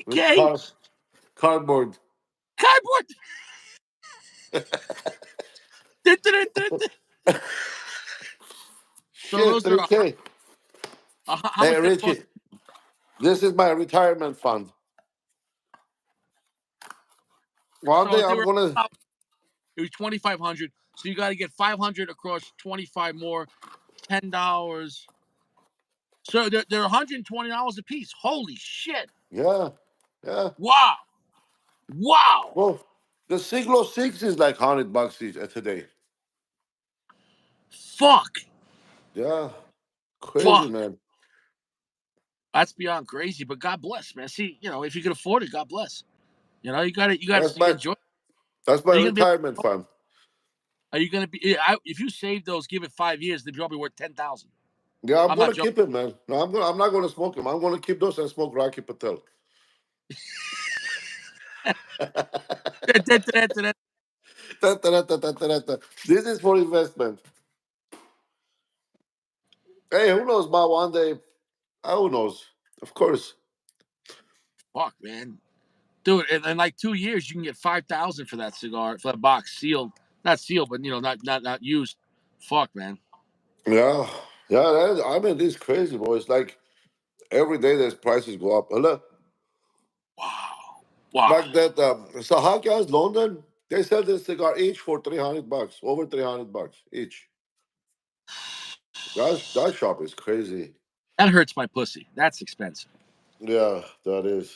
With 3K cardboard. cardboard. So Shit, those are 3K. how Hey, much that cost? Richie, this is my retirement fund. One So day if they I'm were, gonna. it was 2,500. So you got to get 500 across 25 more, $10. So they're $120 a piece. Holy shit! Yeah, yeah. Wow, wow. Well, the Siglo 6 is like $100 each today. Fuck, Yeah, crazy, fuck. man. That's beyond crazy. But God bless, man. See, if you can afford it, God bless. You got That's to my enjoy. that's my Are you gonna be? retirement fund. Are you gonna be? If you save those, give it 5 years, they're probably worth 10,000. Yeah, I'm I'm not gonna joking. keep it, man. No, I'm not gonna smoke them. I'm gonna keep those and smoke Rocky Patel. This is for investment. Hey, who knows about one day? Who knows? Of course. Fuck, man. Dude, in like 2 years, you can get 5,000 for that cigar, for that box, sealed. Not sealed, but not used. Fuck, man. Yeah, yeah. I mean, this is crazy, boy. It's like every day there's prices go up. Look, Wow, wow. like that Sahakas London, they sell this cigar each for $300, over $300 each. That shop is crazy. That hurts my pussy. That's expensive. Yeah, that is.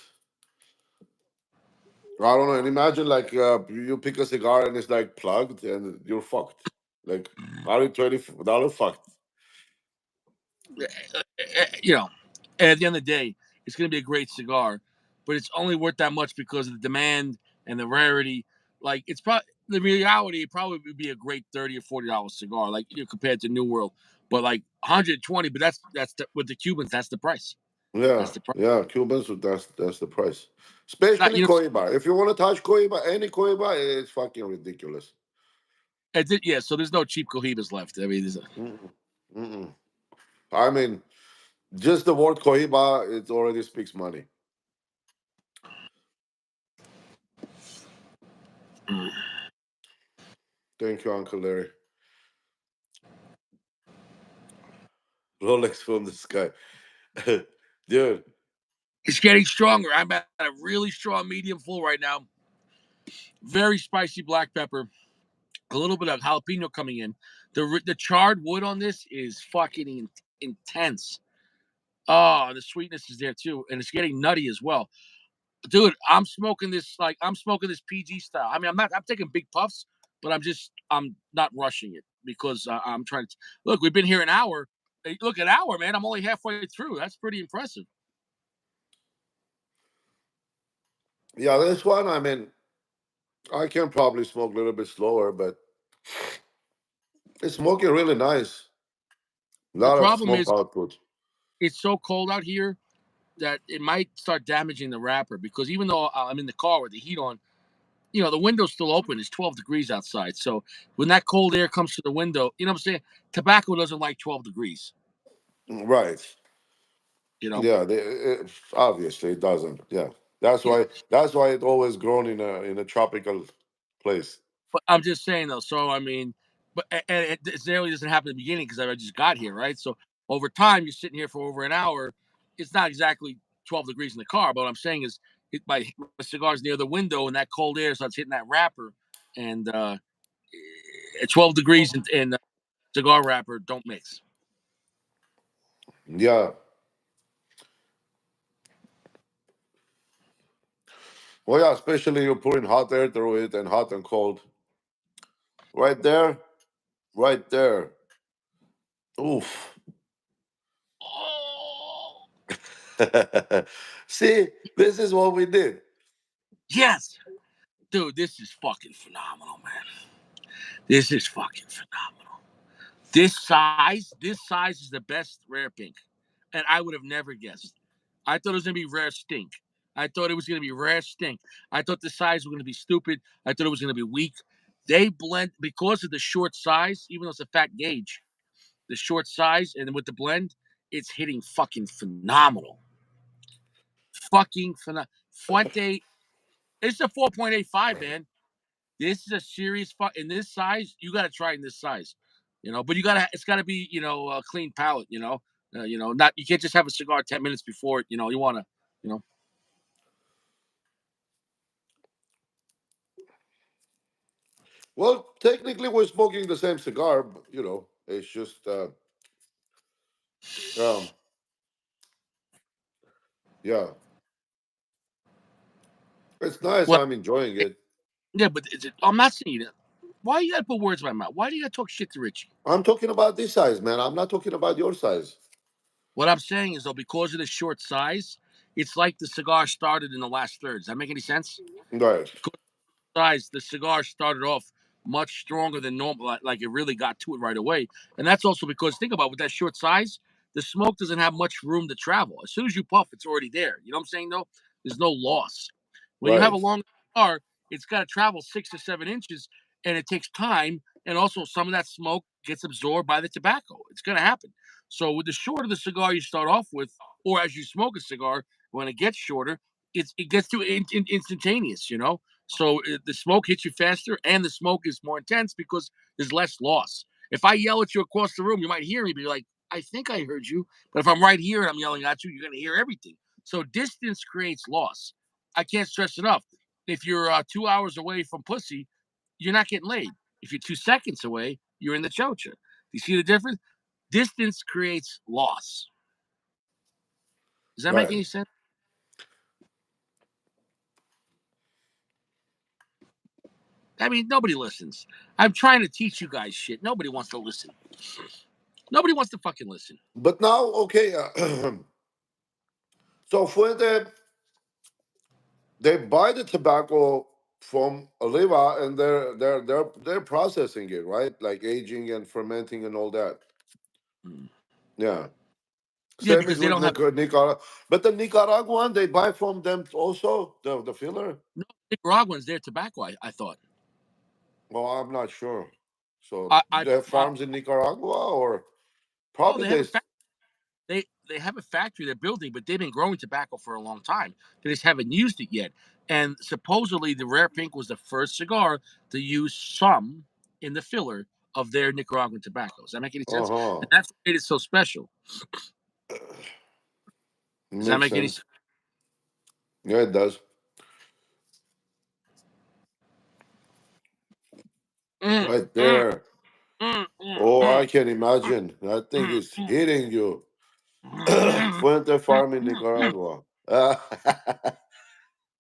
I don't know. And imagine like you pick a cigar and it's like plugged and you're fucked. Like $120 fucked. You know, and at the end of the day, it's going to be a great cigar, but it's only worth that much because of the demand and the rarity. Like it's probably the reality. It probably would be a great $30 or $40 cigar, like compared to New World. But like 120, but with the Cubans. That's the price. Yeah, That's the price. yeah. Cubans, that's the price. Not Especially you know. Coiba. If you want to touch Coiba, any Coiba, it's fucking ridiculous. Yeah. So there's no cheap cohibas left. I mean, Mm-mm. Mm-mm. I mean, just the word Coiba, it already speaks money. Thank you, Uncle Larry. Rolex from the sky. Dude, it's getting stronger. I'm at a really strong medium full right now. Very spicy black pepper. A little bit of jalapeno coming in. The charred wood on this is fucking intense. Oh, the sweetness is there too, and it's getting nutty as well, dude. I'm smoking this PG style. I mean, I'm taking big puffs, but I'm not rushing it because I'm trying to look. We've been here an hour. Hey, look, an hour, man. I'm only halfway through. That's pretty impressive. yeah, this one, I mean, I can probably smoke a little bit slower, but it's smoking really nice. A The lot of problem smoke is output. it's so cold out here that it might start damaging the wrapper because even though I'm in the car with the heat on, the window's still open. It's 12 degrees outside. So when that cold air comes to the window, you know what I'm saying? Tobacco doesn't like 12 degrees, Right. you know? Yeah, obviously it doesn't. Yeah. That's Yeah. why it always grown in a tropical place. But I'm just saying, though. So, I mean, and it necessarily doesn't happen at the beginning because I just got here, right? So over time, you're sitting here for over an hour. It's not exactly 12 degrees in the car. But what I'm saying is, my cigar's near the window and that cold air starts hitting that wrapper. And 12 degrees and cigar wrapper don't mix. Yeah. Well, yeah, especially you're pouring hot air through it and hot and cold. Right there, right there. Oof. Oh, See, this is what we did. yes. Dude, this is fucking phenomenal, man. This is fucking phenomenal. This size is the best rare pink. And I would have never guessed. I thought it was gonna be rare stink. I thought it was gonna be rare stink. I thought the size was gonna be stupid. I thought it was gonna be weak. They blend because of the short size, even though it's a fat gauge, the short size and with the blend, it's hitting fucking phenomenal. Fucking phenomenal. Fuente, it's a 4.85, man. This is a serious in this size. You got to try it in this size, But it's got to be, a clean palate, Not you can't just have a cigar 10 minutes before it. You want to, you know. Well, technically, we're smoking the same cigar, but, it's just, um, yeah, it's nice. Well, I'm enjoying it. yeah, but I'm not saying that. Why you got to put words in my mouth? Why do you got to talk shit to Richie? I'm talking about this size, man. I'm not talking about your size. What I'm saying is though, because of the short size, it's like the cigar started in the last third. Does that make any sense? Right. Size, the cigar started off much stronger than normal. Like it really got to it right away. And that's also because think about it, with that short size, the smoke doesn't have much room to travel. As soon as you puff, it's already there. You know what I'm saying? Though there's no loss. When you have a Right. long cigar, it's got to travel 6 or 7 inches, and it takes time. And also, some of that smoke gets absorbed by the tobacco. It's going to happen. So, with the shorter the cigar you start off with, or as you smoke a cigar, when it gets shorter, it gets to instantaneous. So the smoke hits you faster, and the smoke is more intense because there's less loss. If I yell at you across the room, you might hear me, be like, "I think I heard you," but if I'm right here and I'm yelling at you, you're going to hear everything. So distance creates loss. I can't stress enough. If you're 2 hours away from pussy, you're not getting laid. If you're 2 seconds away, you're in the chocha. Do you see the difference? Distance creates loss. Does that make Right. any sense? I mean, nobody listens. I'm trying to teach you guys shit. Nobody wants to listen. Nobody wants to fucking listen. But now, okay, so Fuente, they buy the tobacco from Oliva, and they're processing it, right? Like aging and fermenting and all that. Mm. Yeah. Yeah, Same because is they with don't have Nicaragua. But the Nicaraguan, they buy from them also, the filler? no Nicaraguans. Their tobacco. I thought. Well, I'm not sure. So I they have farms in Nicaragua, or oh, probably they have they. a they have a factory they're building, but they've been growing tobacco for a long time. They just haven't used it yet. And supposedly, the Rare Pink was the first cigar to use some in the filler of their Nicaraguan tobacco. Does that make any Uh sense? huh. And that's what made it so special. Does that Makes make any sense? sense. Yeah, it does. Mm, Right mm, there. mm, mm, Oh, mm, I can imagine. That thing mm, is hitting you. mm, Fuente mm, Farm in mm, Nicaragua.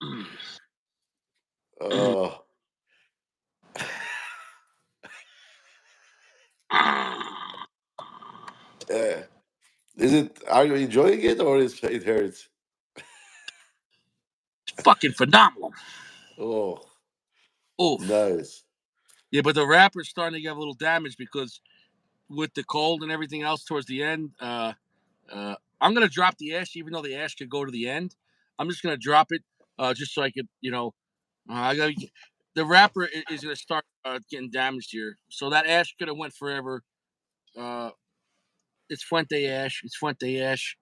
mm, uh, mm. eh. Is it? Are you enjoying it, or it hurts? It's fucking phenomenal. Oh, Oof. nice. Yeah, but the wrapper's starting to get a little damaged because with the cold and everything else towards the end, I'm gonna drop the ash, even though the ash could go to the end. I'm just gonna drop it, just so I could, I got the wrapper is gonna start getting damaged here. So that ash could have went forever. Uh, it's Fuente ash. It's Fuente ash.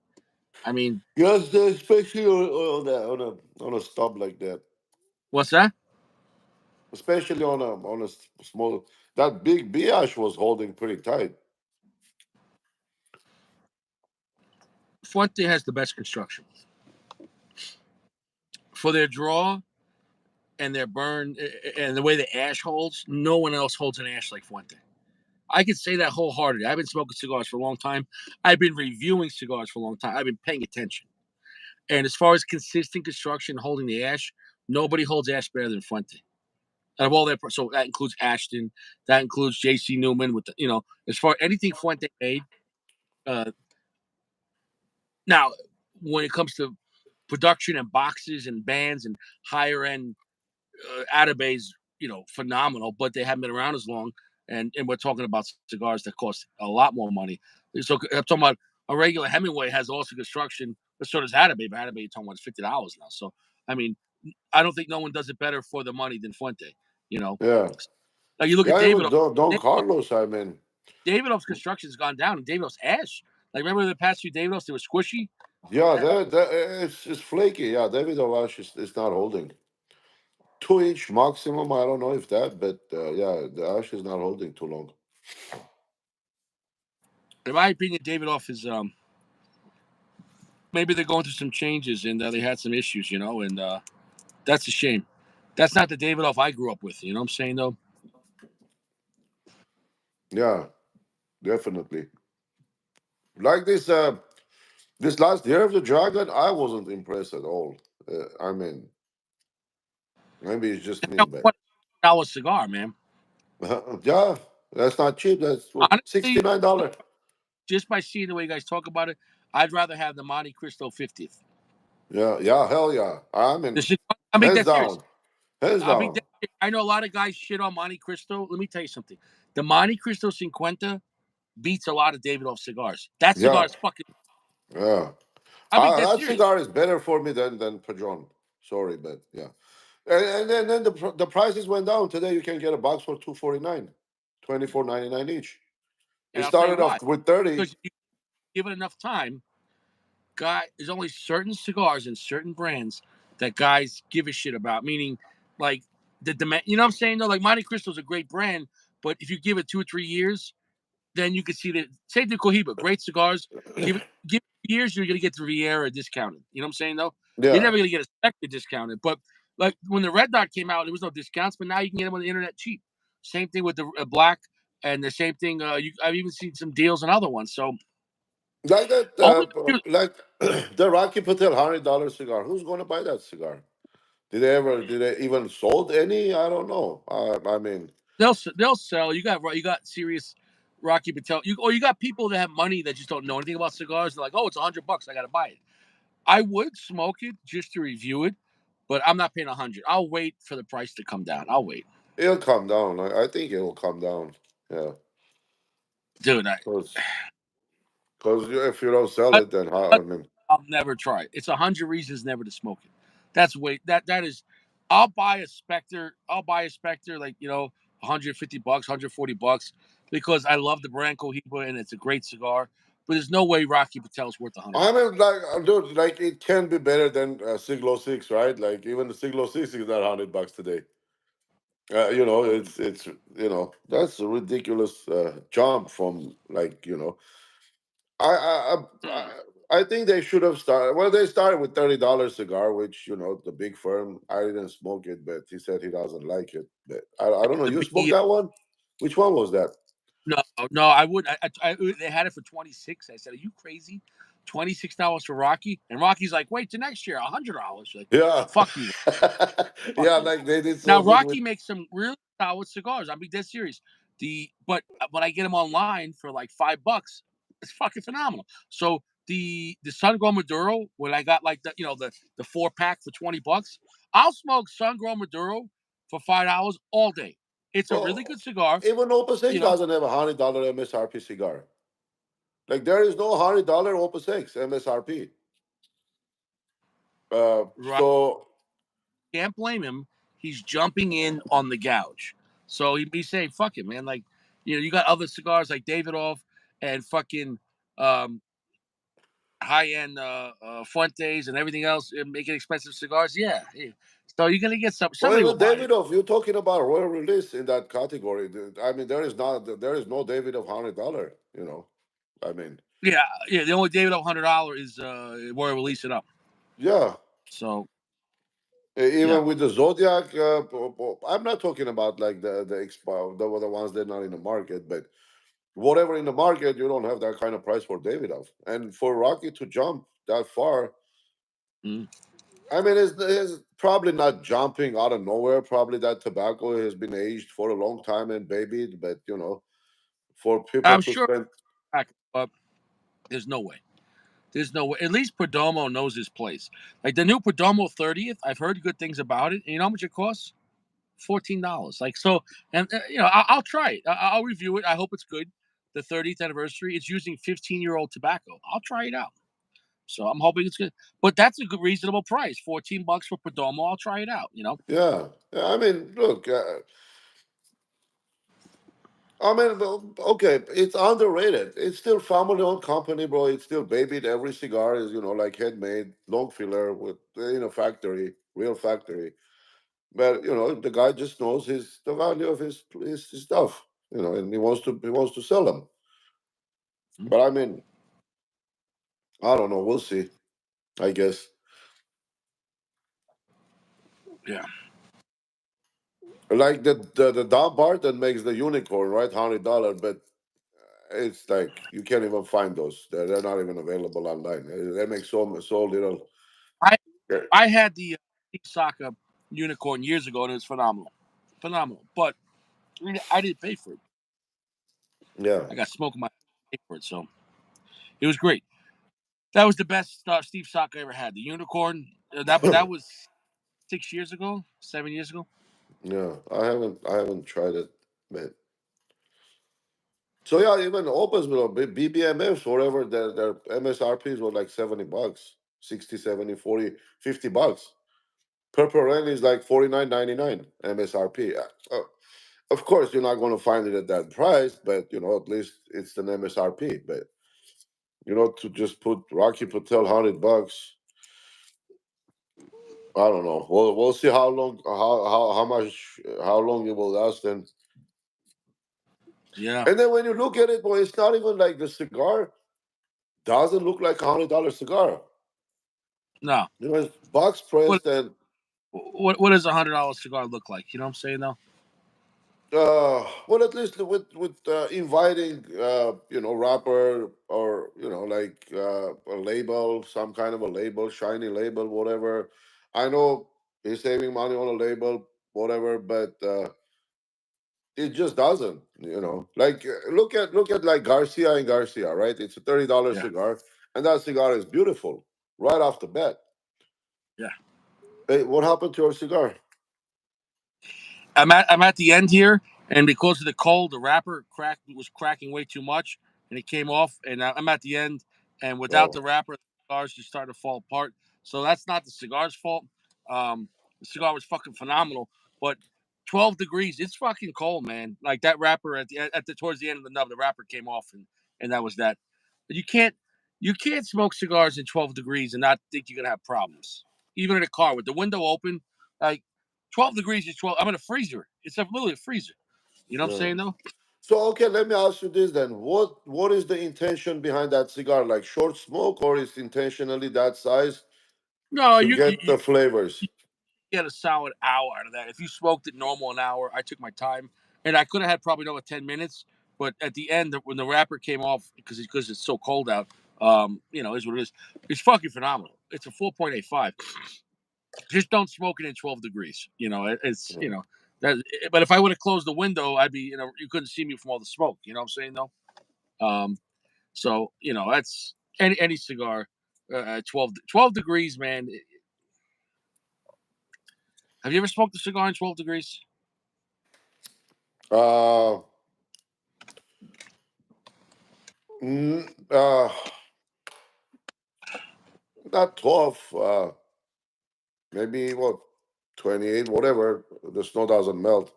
I mean, Yes, especially on a stub like that. what's that? Especially on a small. That big biash was holding pretty tight. Fuente has the best construction for their draw and their burn and the way the ash holds. No one else holds an ash like Fuente. I can say that wholeheartedly. I've been smoking cigars for a long time. I've been reviewing cigars for a long time. I've been paying attention. And as far as consistent construction holding the ash, nobody holds ash better than Fuente. Out of all their, so that includes Ashton, that includes J.C. Newman with the, as far anything Fuente made. Uh, Now, when it comes to production and boxes and bands and higher end Atabe's, phenomenal, but they haven't been around as long. And we're talking about cigars that cost a lot more money. So I'm talking about a regular Hemingway has also construction, but so does Atabe. But Atabe, you're talking about $50 now. So I mean, I don't think no one does it better for the money than Fuente. You know, Yeah, now you look at yeah. Even Don Davidoff. Carlos, I mean, Davidoff's construction has gone down, and Davidoff's ash. Like remember the past few Davidoffs, they were squishy. yeah, That, it's flaky. Yeah, David Ovash is not holding 2 inch maximum. I don't know if that, but yeah, the ash is not holding too long. in my opinion, Davidoff is maybe they're going through some changes and they had some issues, and that's a shame. That's not the Davidoff I grew up with. You know what I'm saying though? Yeah, definitely. Like this last year of the Dragon, I wasn't impressed at all. I mean, maybe it's just me, but $20 cigar, man. yeah, that's not cheap. That's what Honestly, $69. just by seeing the way you guys talk about it, I'd rather have the Monte Cristo 50th. Yeah, yeah, hell yeah. I mean, I'm being hands dead serious. down, hands I'll be down. dead serious. I know a lot of guys shit on Monte Cristo. Let me tell you something. The Monte Cristo 50 beats a lot of Davidoff cigars. That cigar Yeah, is fucking. yeah. I'm being dead That serious. cigar is better for me than Padron. Sorry, but yeah. And then the prices went down. Today you can get a box for 249, 24.99 each. It And I'll tell you started why. off with 30. Because if you give it enough time, there's only certain cigars and certain brands that guys give a shit about. Meaning, like the demand. You know what I'm saying? Though, like Monte Cristo is a great brand, but if you give it 2 or 3 years, then you can see that. Same thing, Cohiba, great cigars. Give it years, you're gonna get the Riviera discounted. You know what I'm saying? Though you're Yeah, never gonna get a Spectre discounted. But like when the Red Dot came out, there was no discounts, but now you can get them on the internet cheap. Same thing with the black And the same thing. I've even seen some deals on other ones. So Like that, only like the Rocky Patel $100 cigar. Who's going to buy that cigar? Did they even sold any? I don't know. I mean, they'll sell. You got serious Rocky Patel. You got people that have money that just don't know anything about cigars. They're like, oh, it's $100. I got to buy it. I would smoke it just to review it, but I'm not paying 100. I'll wait for the price to come down. I'll wait, it'll come down. I think it will come down. Yeah, dude. because if you don't sell I, it, then how? I mean, I'll never try it. It's 100 reasons never to smoke it. That's way that is. I'll buy a Spectre. I'll buy a Spectre like 150 bucks, $140 because I love the brand Cohiba and it's a great cigar. But there's no way Rocky Patel's worth 100 I bucks. mean, like, dude, like it can be better than Siglo 6, right? Like even the Siglo 6 is not $100 today. It's that's a ridiculous jump from like I I I Mm. I think they should have started. Well, they started with $30 cigar, which the big firm. I didn't smoke it, but he said he doesn't like it. But I don't know. The You smoked B that one? Which one was that? No, no, I would. They had it for 26. I said, "Are you crazy? $26 for Rocky?" And Rocky's like, "Wait till next year, $100." Like, Yeah, fuck you, fuck yeah. you. Like they did Now something with. Rocky makes some really solid cigars. I'm being dead serious. But when I get them online for like $5, it's fucking phenomenal. So the Sun Grown Maduro, when I got like the 4 pack for $20, I'll smoke Sun Grown Maduro for $5 all day. It's a really Well, good cigar. even Opus X You know, doesn't have $100 MSRP cigar. Like there is no $100 Opus X MSRP. right. So Can't blame him. He's jumping in on the gouge. So he'd be saying, fuck it, man. Like, you got other cigars like Davidoff and fucking um, high end Fuentes and everything else making expensive cigars. Yeah. Yeah. So you're going to get well, somebody will even buy it. Davidoff, you're talking about royal release in that category. I mean, there is no Davidoff $100. I mean, Yeah. Yeah. The only Davidoff $100 is where I release it up. yeah. So, yeah. Even with the Zodiac, I'm not talking about like the expo, the ones that are not in the market, but whatever in the market, you don't have that kind of price for Davidoff. And for Rocky to jump that far, Mm. I mean, it's probably not jumping out of nowhere. Probably that tobacco has been aged for a long time and babied, but for people I'm to sure, spend, but there's no way. There's no way. At least Perdomo knows his place. Like the new Perdomo 30th, I've heard good things about it. And you know how much it costs? $14. Like so, and I'll try it. I'll review it. I hope it's good. The 30th anniversary. It's using 15-year-old tobacco. I'll try it out. So I'm hoping it's good. But that's a good, reasonable price. $14 for Perdomo. I'll try it out. yeah. Yeah, I mean, look, I mean, well, okay, it's underrated. It's still family-owned company, bro. It's still babied. Every cigar is, like handmade, long filler with factory, real factory. But the guy just knows the value of his stuff, and he wants to sell them. Mm. But I mean, I don't know. We'll see. I guess Yeah. like the Don Barton makes the unicorn, right? $100, but it's like you can't even find those. They're not even available online. They make so little. I Yeah, I had the Saka unicorn years ago, and it was phenomenal, phenomenal. But I didn't pay for it. yeah. I got smoke in my pay for it, so it was great. That was the best Steve Saka I ever had. The unicorn. But that was 6 years ago, 7 years ago. Yeah, I haven't tried it, but so yeah, even opens with BBMFs, whatever their MSRPs were like $70, 60, 70, 40, $50. Purple Rain is like 49.99 MSRP. Of course, you're not going to find it at that price, but at least it's an MSRP. But to just put Rocky Patel $100, I don't know. We'll see how long, how much, how long it will last. Yeah. And then when you look at it, boy, it's not even like the cigar doesn't look like $100 cigar. No. It's box What pressed and what does $100 cigar look like? You know what I'm saying though? well, at least with inviting, rapper, or like a label, some kind of a label, shiny label, whatever. I know he's saving money on a label, whatever, but it just doesn't. Like look at like Garcia and Garcia, right? It's a $30 Yeah, cigar, and that cigar is beautiful right off the bat. yeah. Hey, what happened to your cigar? I'm at the end here, and because of the cold, the wrapper was cracking way too much, and it came off. And I'm at the end, and without Oh, the wrapper, the cigars just started to fall apart. So that's not the cigar's fault. The cigar was fucking phenomenal, but 12 degrees, it's fucking cold, man. Like that wrapper at the towards the end of the nub, the wrapper came off, and that was that. But you can't smoke cigars in 12 degrees and not think you're gonna have problems, even in a car with the window open. Like 12 degrees is 12. I'm in a freezer. It's literally a freezer. You know what I'm yeah. saying, though? So okay, let me ask you this then. What is the intention behind that cigar? Like short smoke, or is intentionally that size No, to you get the flavors? get a solid hour out of that. If you smoked it normal an hour, I took my time, and I could have had probably another 10 minutes. But at the end, when the wrapper came off, because it's so cold out, is what it is. It's fucking phenomenal. It's a 4.85. Just don't smoke it in 12 degrees. It's Yeah. that. But if I would have closed the window, I'd be you couldn't see me from all the smoke. You know what I'm saying though? So that's any cigar. 12 degrees, man. Have you ever smoked a cigar in 12 degrees? Uh, mm, uh, not 12. Maybe what, 28, whatever. The snow doesn't melt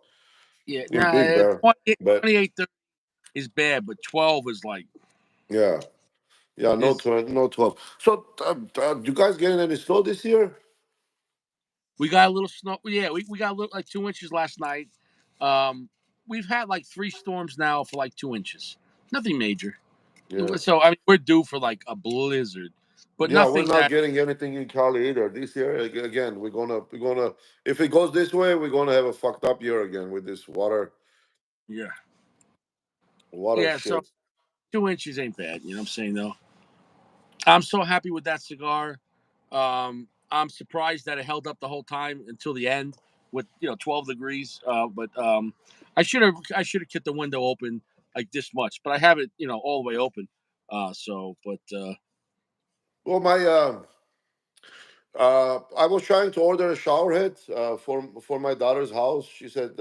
Yeah, in nah. Big Bear, 28, but 28 30 is bad, but 12 is like yeah, yeah, no is. 12, no 12. So, you guys getting any snow this year? We got a little snow. Yeah, we got a little, like 2 inches last night. Um, we've had like three storms now for like 2 inches. Nothing major. Yeah. So I mean, we're due for like a blizzard, but Yeah, we're nothing not that. getting anything in Cali either this year. Again, we're gonna if it goes this way, we're gonna have a fucked up year again with this Yeah, water yeah. So shit. 2 inches ain't bad. You know what I'm saying though. I'm so happy with that cigar. I'm surprised that it held up the whole time until the end with 12 degrees. But I should have kept the window open like this much, but I have it all the way open. But Well, I was trying to order a shower head for my daughter's house. She said,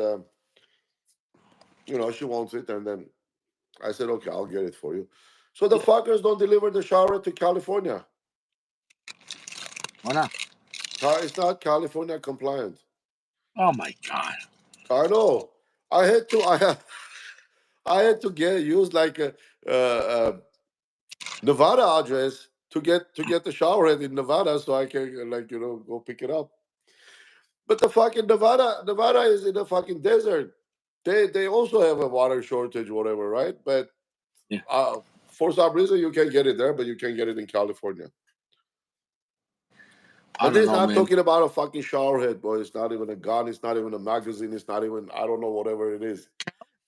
she wants it, and then I said, okay, I'll get it for you. So the yeah, fuckers don't deliver the shower head to California. why not? It's not California compliant. Oh my god! I know. I had to. I had to get use like a Nevada address to get the shower head in Nevada, so I can go pick it up. But the fucking Nevada is in a fucking desert. They also have a water shortage, whatever, right? But Yeah, for some reason you can get it there, but you can get it in California. I And don't this is know, not man. talking about a fucking shower head, boy. It's not even a gun. It's not even a magazine. It's not even, I don't know, whatever it is.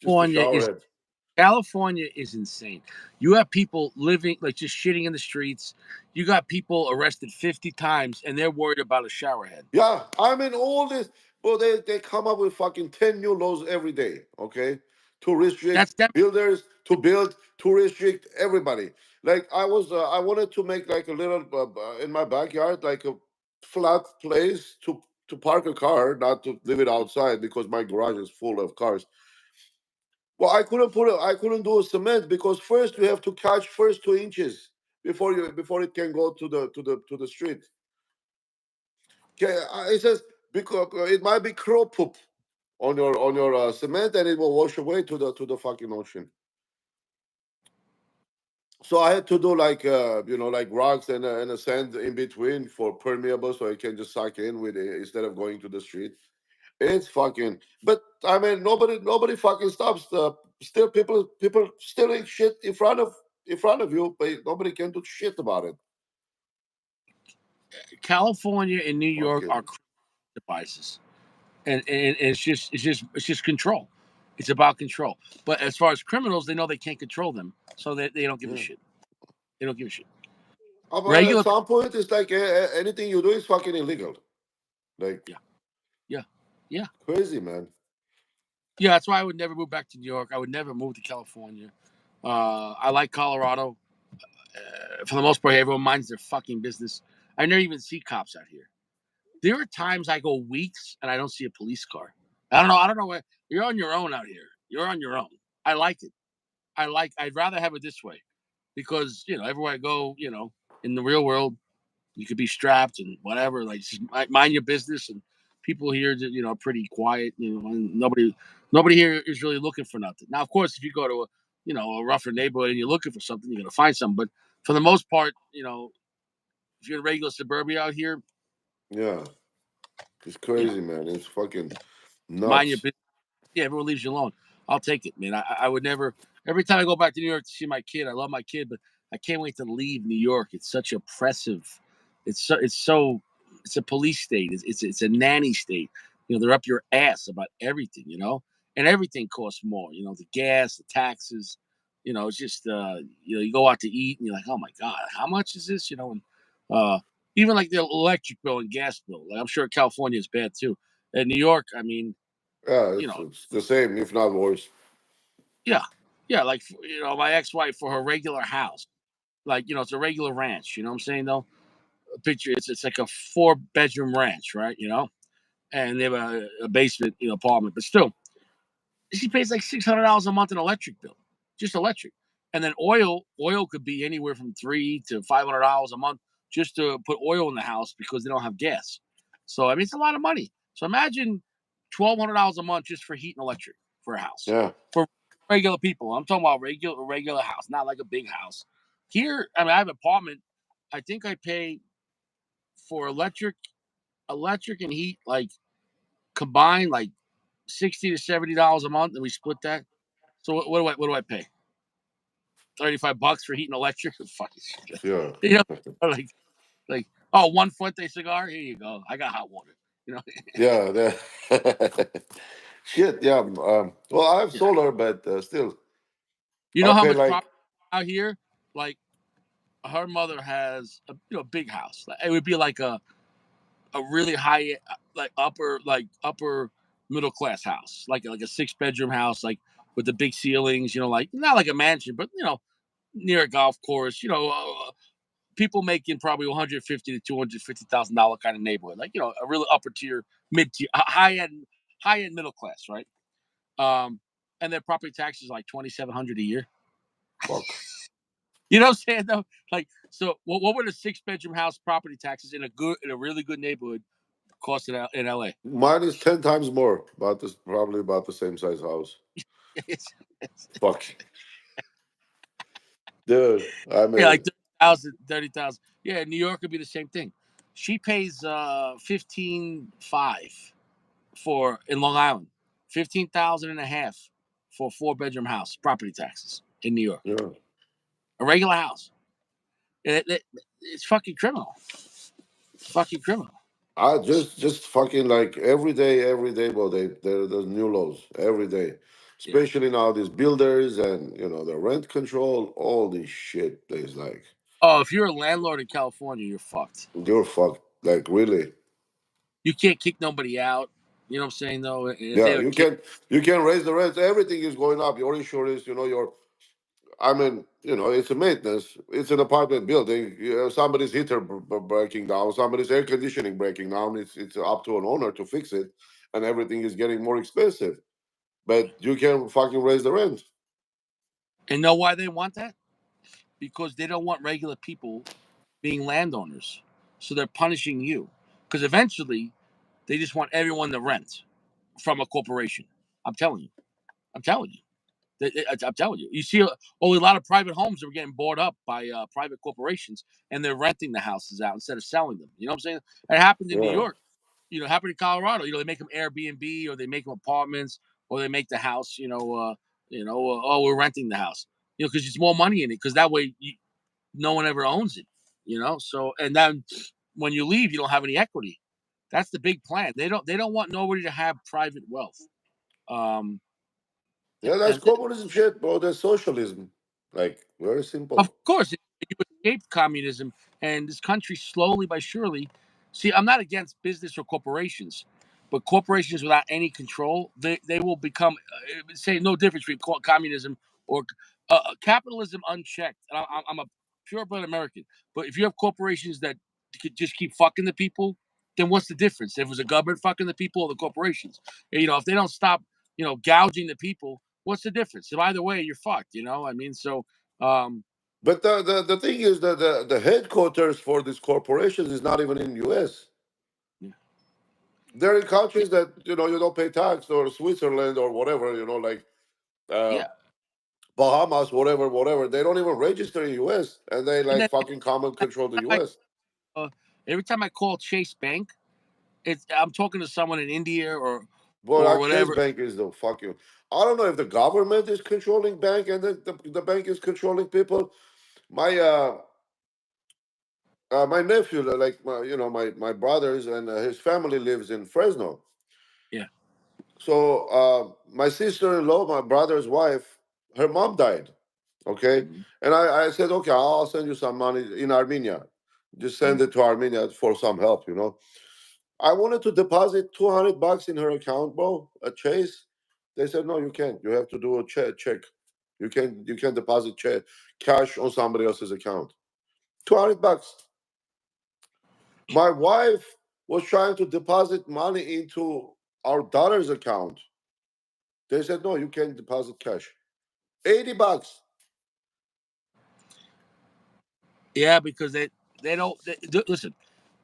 Just a California shower is head. California is insane. You have people living like just shitting in the streets. You got people arrested 50 times, and they're worried about a shower head. Yeah, I mean all this, but they come up with fucking 10 new laws every day, okay? To restrict That's them. builders, to build, to restrict everybody. Like I wanted to make like a little in my backyard, like a flat place to park a car, not to leave it outside because my garage is full of cars. Well, I couldn't do a cement because first you have to catch first 2 inches before it can go to the street. Okay, it says because it might be crow poop on your cement, and it will wash away to the fucking ocean. So I had to do like like rocks and a sand in between for permeable, so it can just suck in with it instead of going to the street. It's fucking. But I mean, nobody fucking stops. Still, people stealing shit in front of you, but nobody can do shit about it. California and New York are Fucking devices, and it's just control. It's about control. But as far as criminals, they know they can't control them, so they don't give a Yeah. shit. They don't give a shit. But at Regular, some point, it's like anything you do is fucking illegal. Like yeah, yeah, yeah, crazy, man. yeah. That's why I would never move back to New York. I would never move to California. I like Colorado. For the most part, everyone minds their fucking business. I never even see cops out here. There are times I go weeks and I don't see a police car. I don't know. I don't know where you're on your own out here. You're on your own. I like it. I'd rather have it this way because everywhere I go, in the real world, you could be strapped and whatever. Like just mind your business, and people here, are pretty quiet. And nobody here is really looking for nothing. Now, of course, if you go to a rougher neighborhood and you're looking for something, you're gonna find something. But for the most part, if you're in regular suburbia out here, Yeah, it's you know, crazy, man. It's fucking mind your nuts. business. Yeah, everyone leaves you alone. I'll take it, man. I would never. Every time I go back to New York to see my kid, I love my kid, but I can't wait to leave New York. It's such oppressive. It's a police state. It's a nanny state. They're up your ass about everything. And everything costs more. The gas, the taxes. It's just you go out to eat and you're like, oh my god, how much is this? And uh, even like the electric bill and gas bill. Like I'm sure California is bad too. In New York, I mean, Yeah, you it's know, it's the same, if not worse. yeah, yeah, like my ex-wife for her regular house, like it's a regular ranch. You know what I'm saying though? A picture, it's like a 4-bedroom ranch, right? And they have a basement, apartment, but still, she pays like $600 a month in electric bill, just electric, and then oil could be anywhere from $300 to $500 a month just to put oil in the house because they don't have gas. So I mean, it's a lot of money. So imagine $1,200 a month just for heat and electric for a house Yeah, for regular people. I'm talking about regular house, not like a big house. Here, I mean, I have an apartment. I think I pay for electric and heat like combined like $60 to $70 a month, and we split that. So what do I pay? $35 for heat and electric? Fucking shit. yeah, You know, like oh, one Fuente cigar. Here you go. I got hot water. You know, yeah. Shit, yeah. Well, I have yeah. solar, but still, You I know how pay much like property out here? Like her mother has a big house. Like, it would be like a really high like upper middle class house, like a 6-bedroom house, like with the big ceilings. Like not like a mansion, but near a golf course. People making probably 150 to $250,000 kind of neighborhood, like a really upper tier, mid tier, high end middle class, right? Um, and their property tax is like 2,700 a year. fuck. You know what I'm saying though? Like, so what would a 6-bedroom house property taxes in a really good neighborhood cost in LA? Mine is 10 times more. About this, probably about the same size house. it's Fuck, dude. I yeah, like mean, 30,000. Yeah, New York would be the same thing. She pays 15.5 for in Long Island, 15,000 and a half for a 4-bedroom house, property taxes in New York, yeah. a regular house. It's fucking criminal. It's fucking criminal. I just fucking like every day. Well, there's new laws every day, Yeah. especially now these builders and the rent control, all this shit. Is like Oh, if you're a landlord in California, you're fucked. you're fucked. Like really, You can't kick nobody out. You know what I'm saying though? And if they yeah. have a You kid, can raise the rents. Everything is going up. Your insurance, your. I mean, it's a maintenance. It's an apartment building. Somebody's heater breaking down. Somebody's air conditioning breaking down. It's up to an owner to fix it, and everything is getting more expensive. But you can fucking raise the rent. and know why they want that? Because they don't want regular people being landowners. So they're punishing you. Because eventually they just want everyone to rent from a corporation. I'm telling you. I'm telling you. I'm telling you. You see only a lot of private homes are getting bought up by private corporations, and they're renting the houses out instead of selling them. You know what I'm saying? It happened in New Yeah, York. It happened in Colorado. They make them Airbnb, or they make them apartments, or they make the house. Oh, we're renting the house. Because there's more money in it. Because that way, no one ever owns it. So and then when you leave, you don't have any equity. That's the big plan. They don't want nobody to have private wealth. Um, Yeah, that's And communism shit, bro. That's socialism. Like, very of simple. course, you escape communism, and this country slowly but surely. See, I'm not against business or corporations, but corporations without any control, they will become, say, no difference between communism or capitalism unchecked. And I'm a purebred American, but if you have corporations that could just keep fucking the people, then what's the difference? If it was a government fucking the people or the corporations, if they don't stop, gouging the people, what's the difference? So either way, you're fucked. I mean, so. Um, But the thing is that the headquarters for these corporations is not even in US. yeah. They're in countries that, you don't pay tax, or Switzerland or whatever, like uh, Yeah, Bahamas, whatever, whatever. They don't even register in US, and they and like then fucking come and control the I, US. uh, every time I call Chase Bank, I'm talking to someone in India or Well, or that Chase whatever. Bank is the fucking. I don't know if the government is controlling bank and the bank is controlling people. My my nephew, like my brothers and his family lives in Fresno. Yeah. So my sister-in-law, my brother's wife, her mom died. Okay, Mhm. and I said, okay, I'll send you some money in Armenia. Just Mhm. send it to Armenia for some help. I wanted to deposit $200 in her account, bro, at Chase. They said, no, you can't. You have to do a check. You can deposit cash on somebody else's account. $200. My wife was trying to deposit money into our daughter's account. They said, no, you can't deposit cash. $80. Yeah, because they don't listen.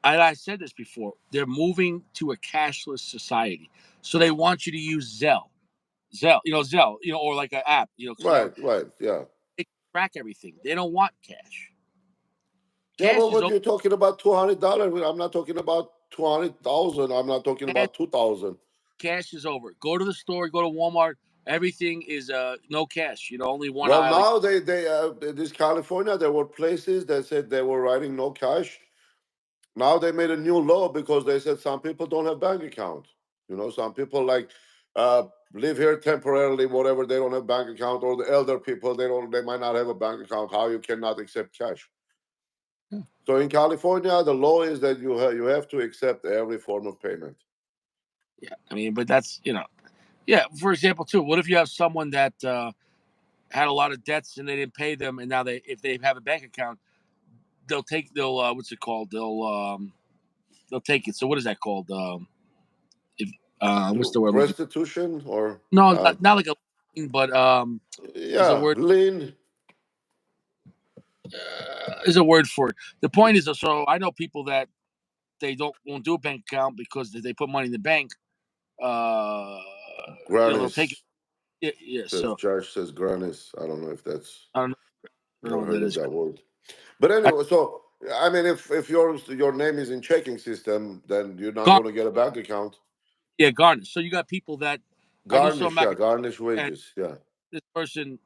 I said this before. They're moving to a cashless society, so they want you to use Zelle, or like an app, because Right, right, yeah. they track everything. They don't want cash. Yeah, Cash but is what over. you're talking about $200, I'm not talking about 200,000. I'm not talking Cash, about 2,000. cash is over. Go to the store. Go to Walmart. Everything is no cash. Only one Well, aisle. now this California, there were places that said they were writing no cash. Now they made a new law because they said some people don't have bank account. Some people like uh, live here temporarily, whatever. They don't have bank account, or the elder people they might not have a bank account. How you cannot accept cash? So in California, the law is that you have to accept every form of payment. Yeah, I mean, but that's yeah. For example, too, what if you have someone that had a lot of debts and they didn't pay them, and now if they have a bank account, they'll what's it called? They'll take it. So what is that called? If What's the word? Restitution or No, not like a, but there's a yeah, word. lien. There's a word for it. The point is, so I know people that they don't won't do a bank account because if they put money in the bank, uh, they'll take it. Granis Yeah, yeah. says So Judge says Granis. I don't know if that's I don't know. I don't know never what that heard of is. that word. But I, anyway, so I mean, if your name is in checking system, then you're not gar- going to get a bank account. yeah, garnish. So you got people that I knew someone Garnish, back yeah, garnish and wages, yeah, this person,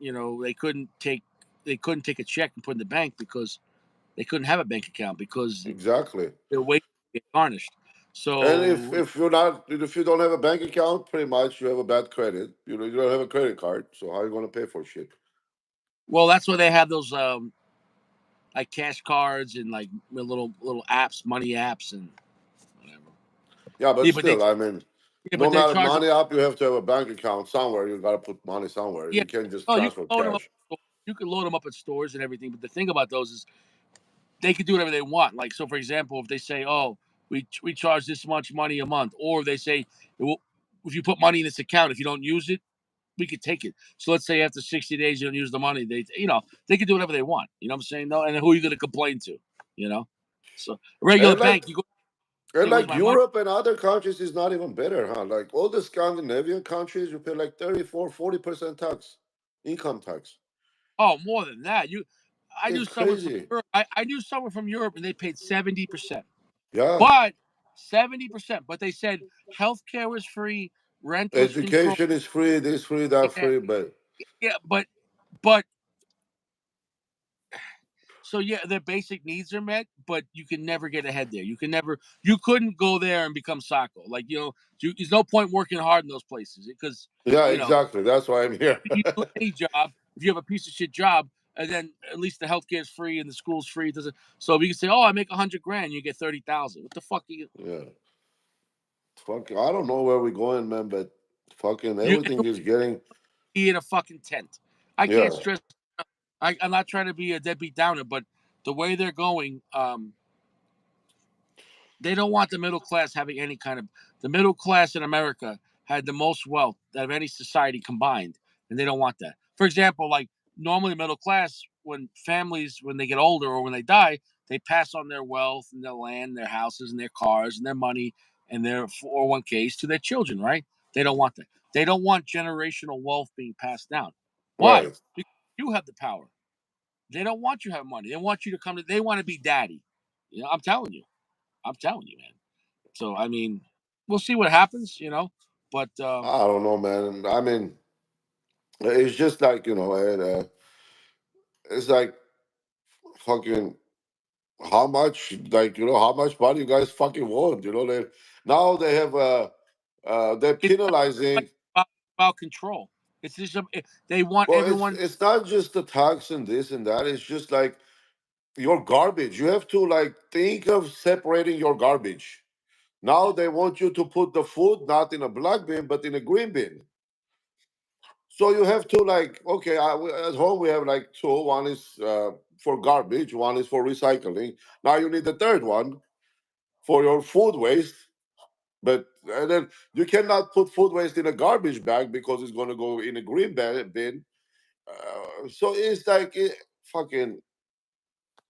they couldn't take a check and put in the bank because they couldn't have a bank account because exactly. they're waiting to get garnished. And if So, if you're not if you don't have a bank account, pretty much you have a bad credit. You don't have a credit card, so how are you going to pay for shit? well, that's why they have those like cash cards and like little apps, money apps, and whatever. Yeah, but Yeah, but they still, I mean, yeah, no but they're matter charging. money up, you have to have a bank account somewhere. You got to put money somewhere. Yeah, You can't just oh, you can transfer load them up. cash. You can load them up at stores and everything. But the thing about those is they can do whatever they want. Like, so, for example, if they say, "Oh, we charge this much money a month," or they say, "Well, if you put money in this account, if you don't use it, we could take it." So let's say after 60 days you don't use the money, they can do whatever they want. You know what I'm saying? No, and who are you going to complain to? You know, so a regular And like bank, you go, and "Hey, where's like my money?" Europe and other countries is not even better, huh? Like all the Scandinavian countries, you pay like 34, 40% tax, income tax. Oh, more than that. I knew It's someone from crazy. Europe. I knew someone from Europe, and they paid 70%. Yeah. But 70%. But they said healthcare was free, rent was controlled. Education is free, this free, that Yeah, free, but yeah. But So yeah, their basic needs are met, but you can never get ahead there. You couldn't go there and become Sacco. Like there's no point working hard in those places because Yeah, you know exactly. That's why I'm here. you do any job. If you have a piece of shit job, and then at least the healthcare is free and the school's free, it doesn't. So if you can say, "Oh, I make 100 grand," you get 30,000. What the fuck are you? Yeah. Fuck, I don't know where we're going, man, but fucking You everything is getting. be in a fucking tent. I can't Yeah, stress. I'm not trying to be a deadbeat downer, but the way they're going, they don't want the middle class having any kind of. The middle class in America had the most wealth out of any society combined, and they don't want that. For example, like normally middle class, when families when they get older or when they die, they pass on their wealth and their land, their houses and their cars and their money and their 401ks to their children, right? They don't want that. They don't want generational wealth being passed down. Why? right. Because you have the power. They don't want you to have money. They want you to come to. They want to be daddy. I'm telling you. I'm telling you, man. So I mean, we'll see what happens. But I don't know, man. I mean, it's just like it's like fucking how much, like how much money you guys fucking want. Now they have they're it's not penalizing. about control. It's just they want Well, it's everyone. it's not just the tax and this and that. It's just like your garbage. You have to like think of separating your garbage. Now they want you to put the food not in a black bin but in a green bin. So you have to like, okay, at home we have like two. One is for garbage, one is for recycling. Now you need the third one for your food waste. But and then you cannot put food waste in a garbage bag because it's going to go in a green bin. So it's like fucking,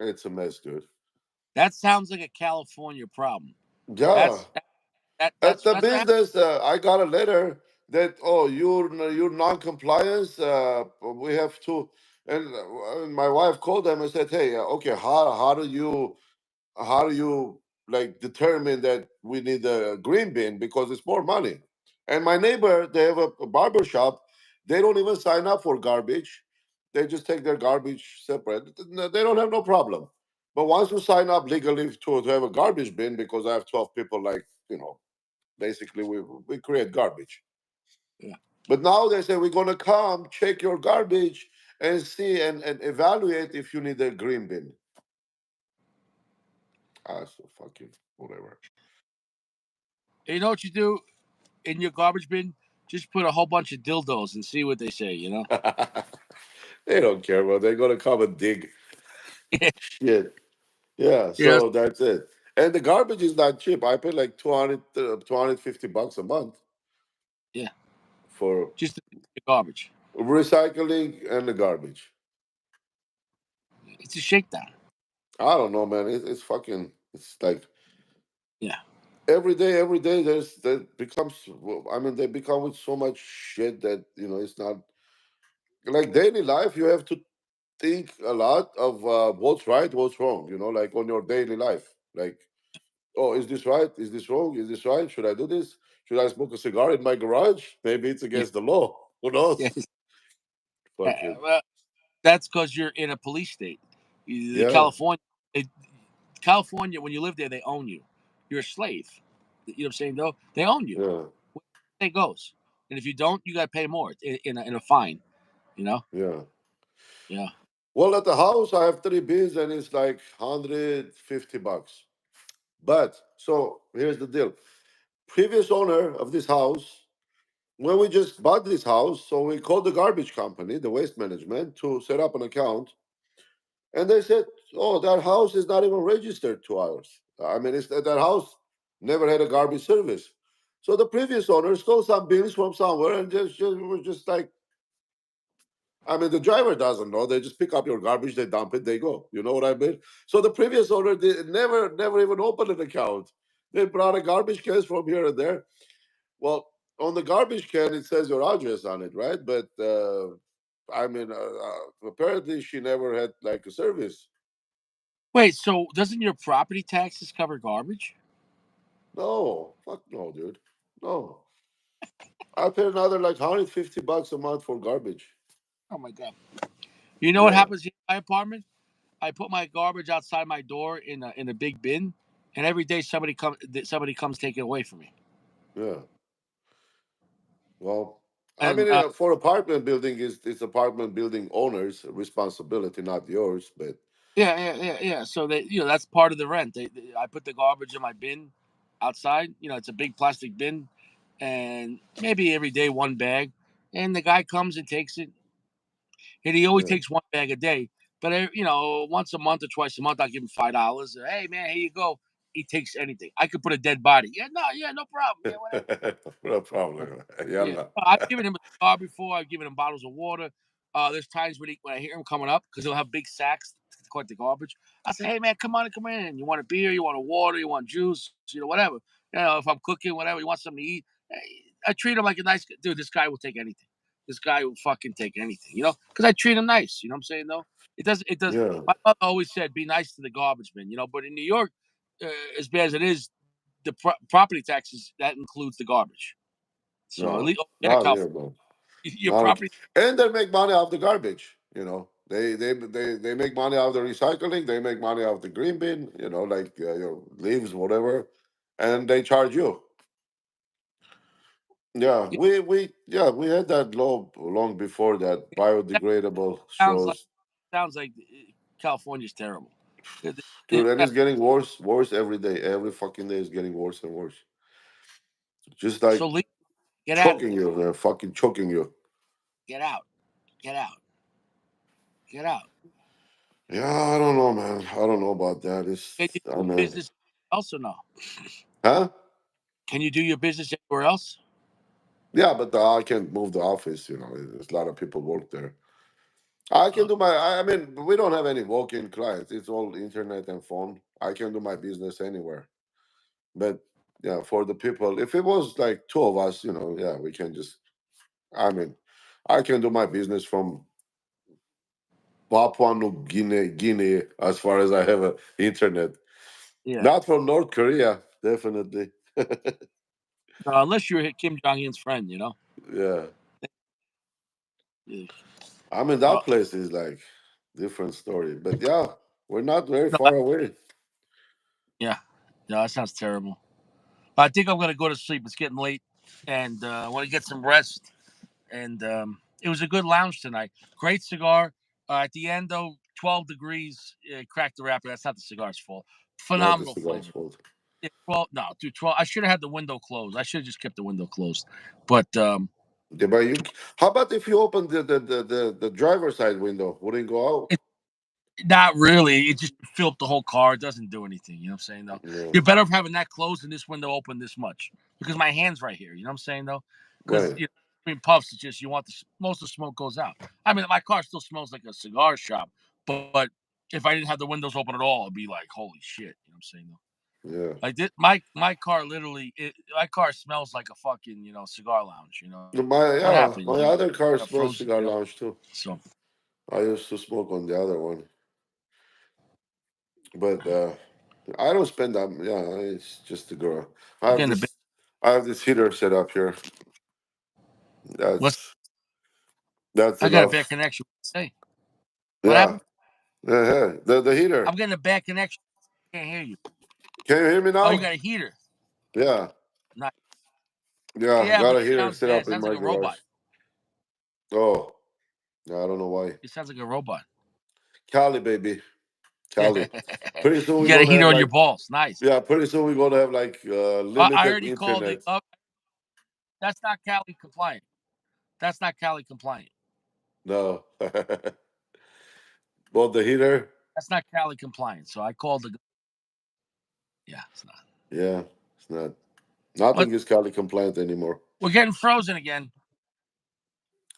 it's a mess, dude. That sounds like a California problem. Yeah. That's that At the that's what happened. business, I got a letter that, oh, you're non-compliance. We have to, and my wife called them and said, hey, okay, how do you like determine that we need a green bin because it's more money? And my neighbor, they have a barber shop. They don't even sign up for garbage. They just take their garbage separate. They don't have no problem. But once you sign up legally to have a garbage bin, because I have 12 people, like, basically we create garbage. Yeah. But now they say we're gonna come check your garbage and see and evaluate if you need a green bin. Ah, so fucking whatever. And you know what you do in your garbage bin? Just put a whole bunch of dildos and see what they say. They don't care, but they're gonna come and dig shit. Yeah, Yes. so that's it. And the garbage is not cheap. I pay like 250 bucks a month Yeah. for Just the garbage. recycling and the garbage. It's a shakedown. I don't know, man. It's fucking. It's like Yeah. every day there's that becomes. Well, I mean, they become with so much shit that it's not like daily life. You have to think a lot of what's right, what's wrong. Like on your daily life, like, oh, is this right? Is this wrong? Is this right? Should I do this? Should I smoke a cigar in my garage? Maybe it's Yeah. against the law. Who knows? Yes. Fucking Well, that's because you're in a police state. The yeah, California, when you live there, they own you. You're a slave. You know what I'm saying? Though they own you. yeah, It goes, and if you don't, you got to pay more in a fine. You know? yeah. Yeah. Well, at the house, I have three bins and it's like 150 bucks. But so here's the deal. Previous owner of this house, when we just bought this house, so we called the garbage company, the waste management, to set up an account. And they said, oh, that house is not even registered to ours. I mean, that house never had a garbage service. So the previous owner stole some bins from somewhere and just was just like, I mean, the driver doesn't know. They just pick up your garbage, they dump it, they go. You know what I mean? So the previous owner never even opened an account. They brought a garbage case from here and there. Well, on the garbage can, it says your address on it, right? But I mean, apparently she never had like a service. Wait. So doesn't your property taxes cover garbage? No, fuck no, dude. No. I pay another like 150 bucks a month for garbage. Oh my god. You know what Yeah. happens in my apartment? I put my garbage outside my door in a big bin, and every day somebody comes take it away from me. Yeah. Well, I And mean, for apartment building is it's apartment building owners' responsibility, not yours. But yeah. So that's part of the rent. I put the garbage in my bin outside. It's a big plastic bin, and maybe every day one bag, and the guy comes and takes it. And he always yeah, takes one bag a day. But once a month or twice a month, I give him $5. Hey man, here you go. He takes anything. I could put a dead body. Yeah, no problem. Yeah, whatever. no problem. Yeah, Yalla. I've given him a cigar before. I've given him bottles of water. There's times when I hear him coming up because he'll have big sacks to collect the garbage. I say, hey man, come in. You want a beer? You want a water? You want juice? Whatever. If I'm cooking, whatever. You want something to eat? Hey, I treat him like a nice dude. This guy will take anything. This guy will fucking take anything. Because I treat him nice. You know what I'm saying? Though it does. It does. Yeah, My mother always said, be nice to the garbage man. But in New York, as bad as it is, the property taxes that includes the garbage. So at no, least yeah, not California, here, bro. your Not, property. and they make money off the garbage. They make money off the recycling. They make money off the green bin. Like your leaves, whatever, and they charge you. Yeah, Yeah, we had that law long before that that biodegradable sounds like straws. California's terrible. Dude, and Yeah, it's getting worse, worse every day. Every fucking day is getting worse and worse. Just like so get out of choking there. you, man, fucking choking you. Get out. Get out. Get out. Yeah, I don't know, man. I don't know about that. Can you It's, I do mean, business else or no? huh? Can you do your business anywhere else? Yeah, but I can't move the office. There's a lot of people work there. I can Uh, do my. I mean, we don't have any walk-in clients. It's all internet and phone. I can do my business anywhere. But yeah, for the people, if it was like two of us, yeah, we can just. I mean, I can do my business from Papua New Guinea, as far as I have a internet. yeah. Not from North Korea, definitely. Unless you're Kim Jong Un's friend. Yeah, Yeah. I mean Uh, that place is like different story. But yeah, we're not very no, far away. yeah. No, that sounds terrible. I think I'm gonna go to sleep. It's getting late, and I want to get some rest. And it was a good lounge tonight. Great cigar. At the end, though, 12 degrees. Cracked the wrapper. That's not the cigar's fault. Not the Phenomenal cigar's flavor. fault. Yeah, 12. No, dude, 12. I should have had the window closed. I should have just kept the window closed. But Yeah, but how about if you open the driver's side window? Wouldn't go out? it, not really. It just fill up the whole car. It doesn't do anything. You know what I'm saying, though? Yeah, You're better off having that closed and this window open this much because my hand's right here. You know what I'm saying, though? Because right. between puffs, it's just you want most of the smoke goes out. I mean, my car still smells like a cigar shop, but if I didn't have the windows open at all, it'd be like holy shit. You know what I'm saying, though? Yeah. Like this, my car literally, my car smells like a fucking cigar lounge. What happened? My other car Got smells frozen. cigar lounge too. So I used to smoke on the other one, but I don't spend that. Yeah, it's just a girl. I I'm have getting a bit. this. I have this heater set up here. What's That's that's I got a bad enough. connection. Hey, what Yeah. happened? Yeah. The I'm heater. getting a bad connection. Can't hear you. Can you hear me Oh, you now? got a heater. Yeah. Nice. Yeah. Yeah, Got but a it heater sounds set bad. It up in sounds like my a garage. robot. Oh, I don't know why. It sounds like a robot. Cali, baby. Cali. Pretty soon You we're got a gonna heater have on your like, balls. Nice. yeah. Pretty soon we're gonna have like I limited already called it. internet. That's not Cali compliant. That's not Cali compliant. No. But the heater. That's not Cali compliant. So I called the. Yeah, it's not. Yeah. It's not. But Nothing is Cali compliant anymore. we're getting frozen again.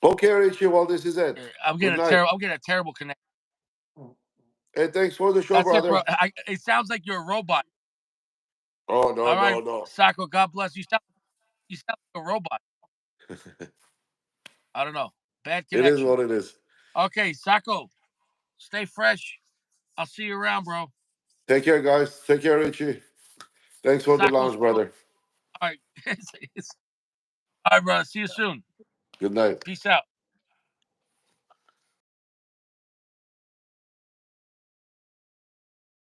Okay, Richie. Well, this is it. I'm Good getting a night. terrible. I'm getting a terrible connection. Hey, thanks for the show, That's it, bro. brother. It sounds like you're a robot. Oh no, All right, no, no. Sacco. God bless you. You sound like a robot. I don't know. Bad It is connection. what it is. Okay, Sacco. Stay fresh. I'll see you around, bro. Take care, guys. Take care, Richie. Thanks for the Sacco's lounge, cool. brother. All right. All right, bro. See you soon. Good night. Peace out.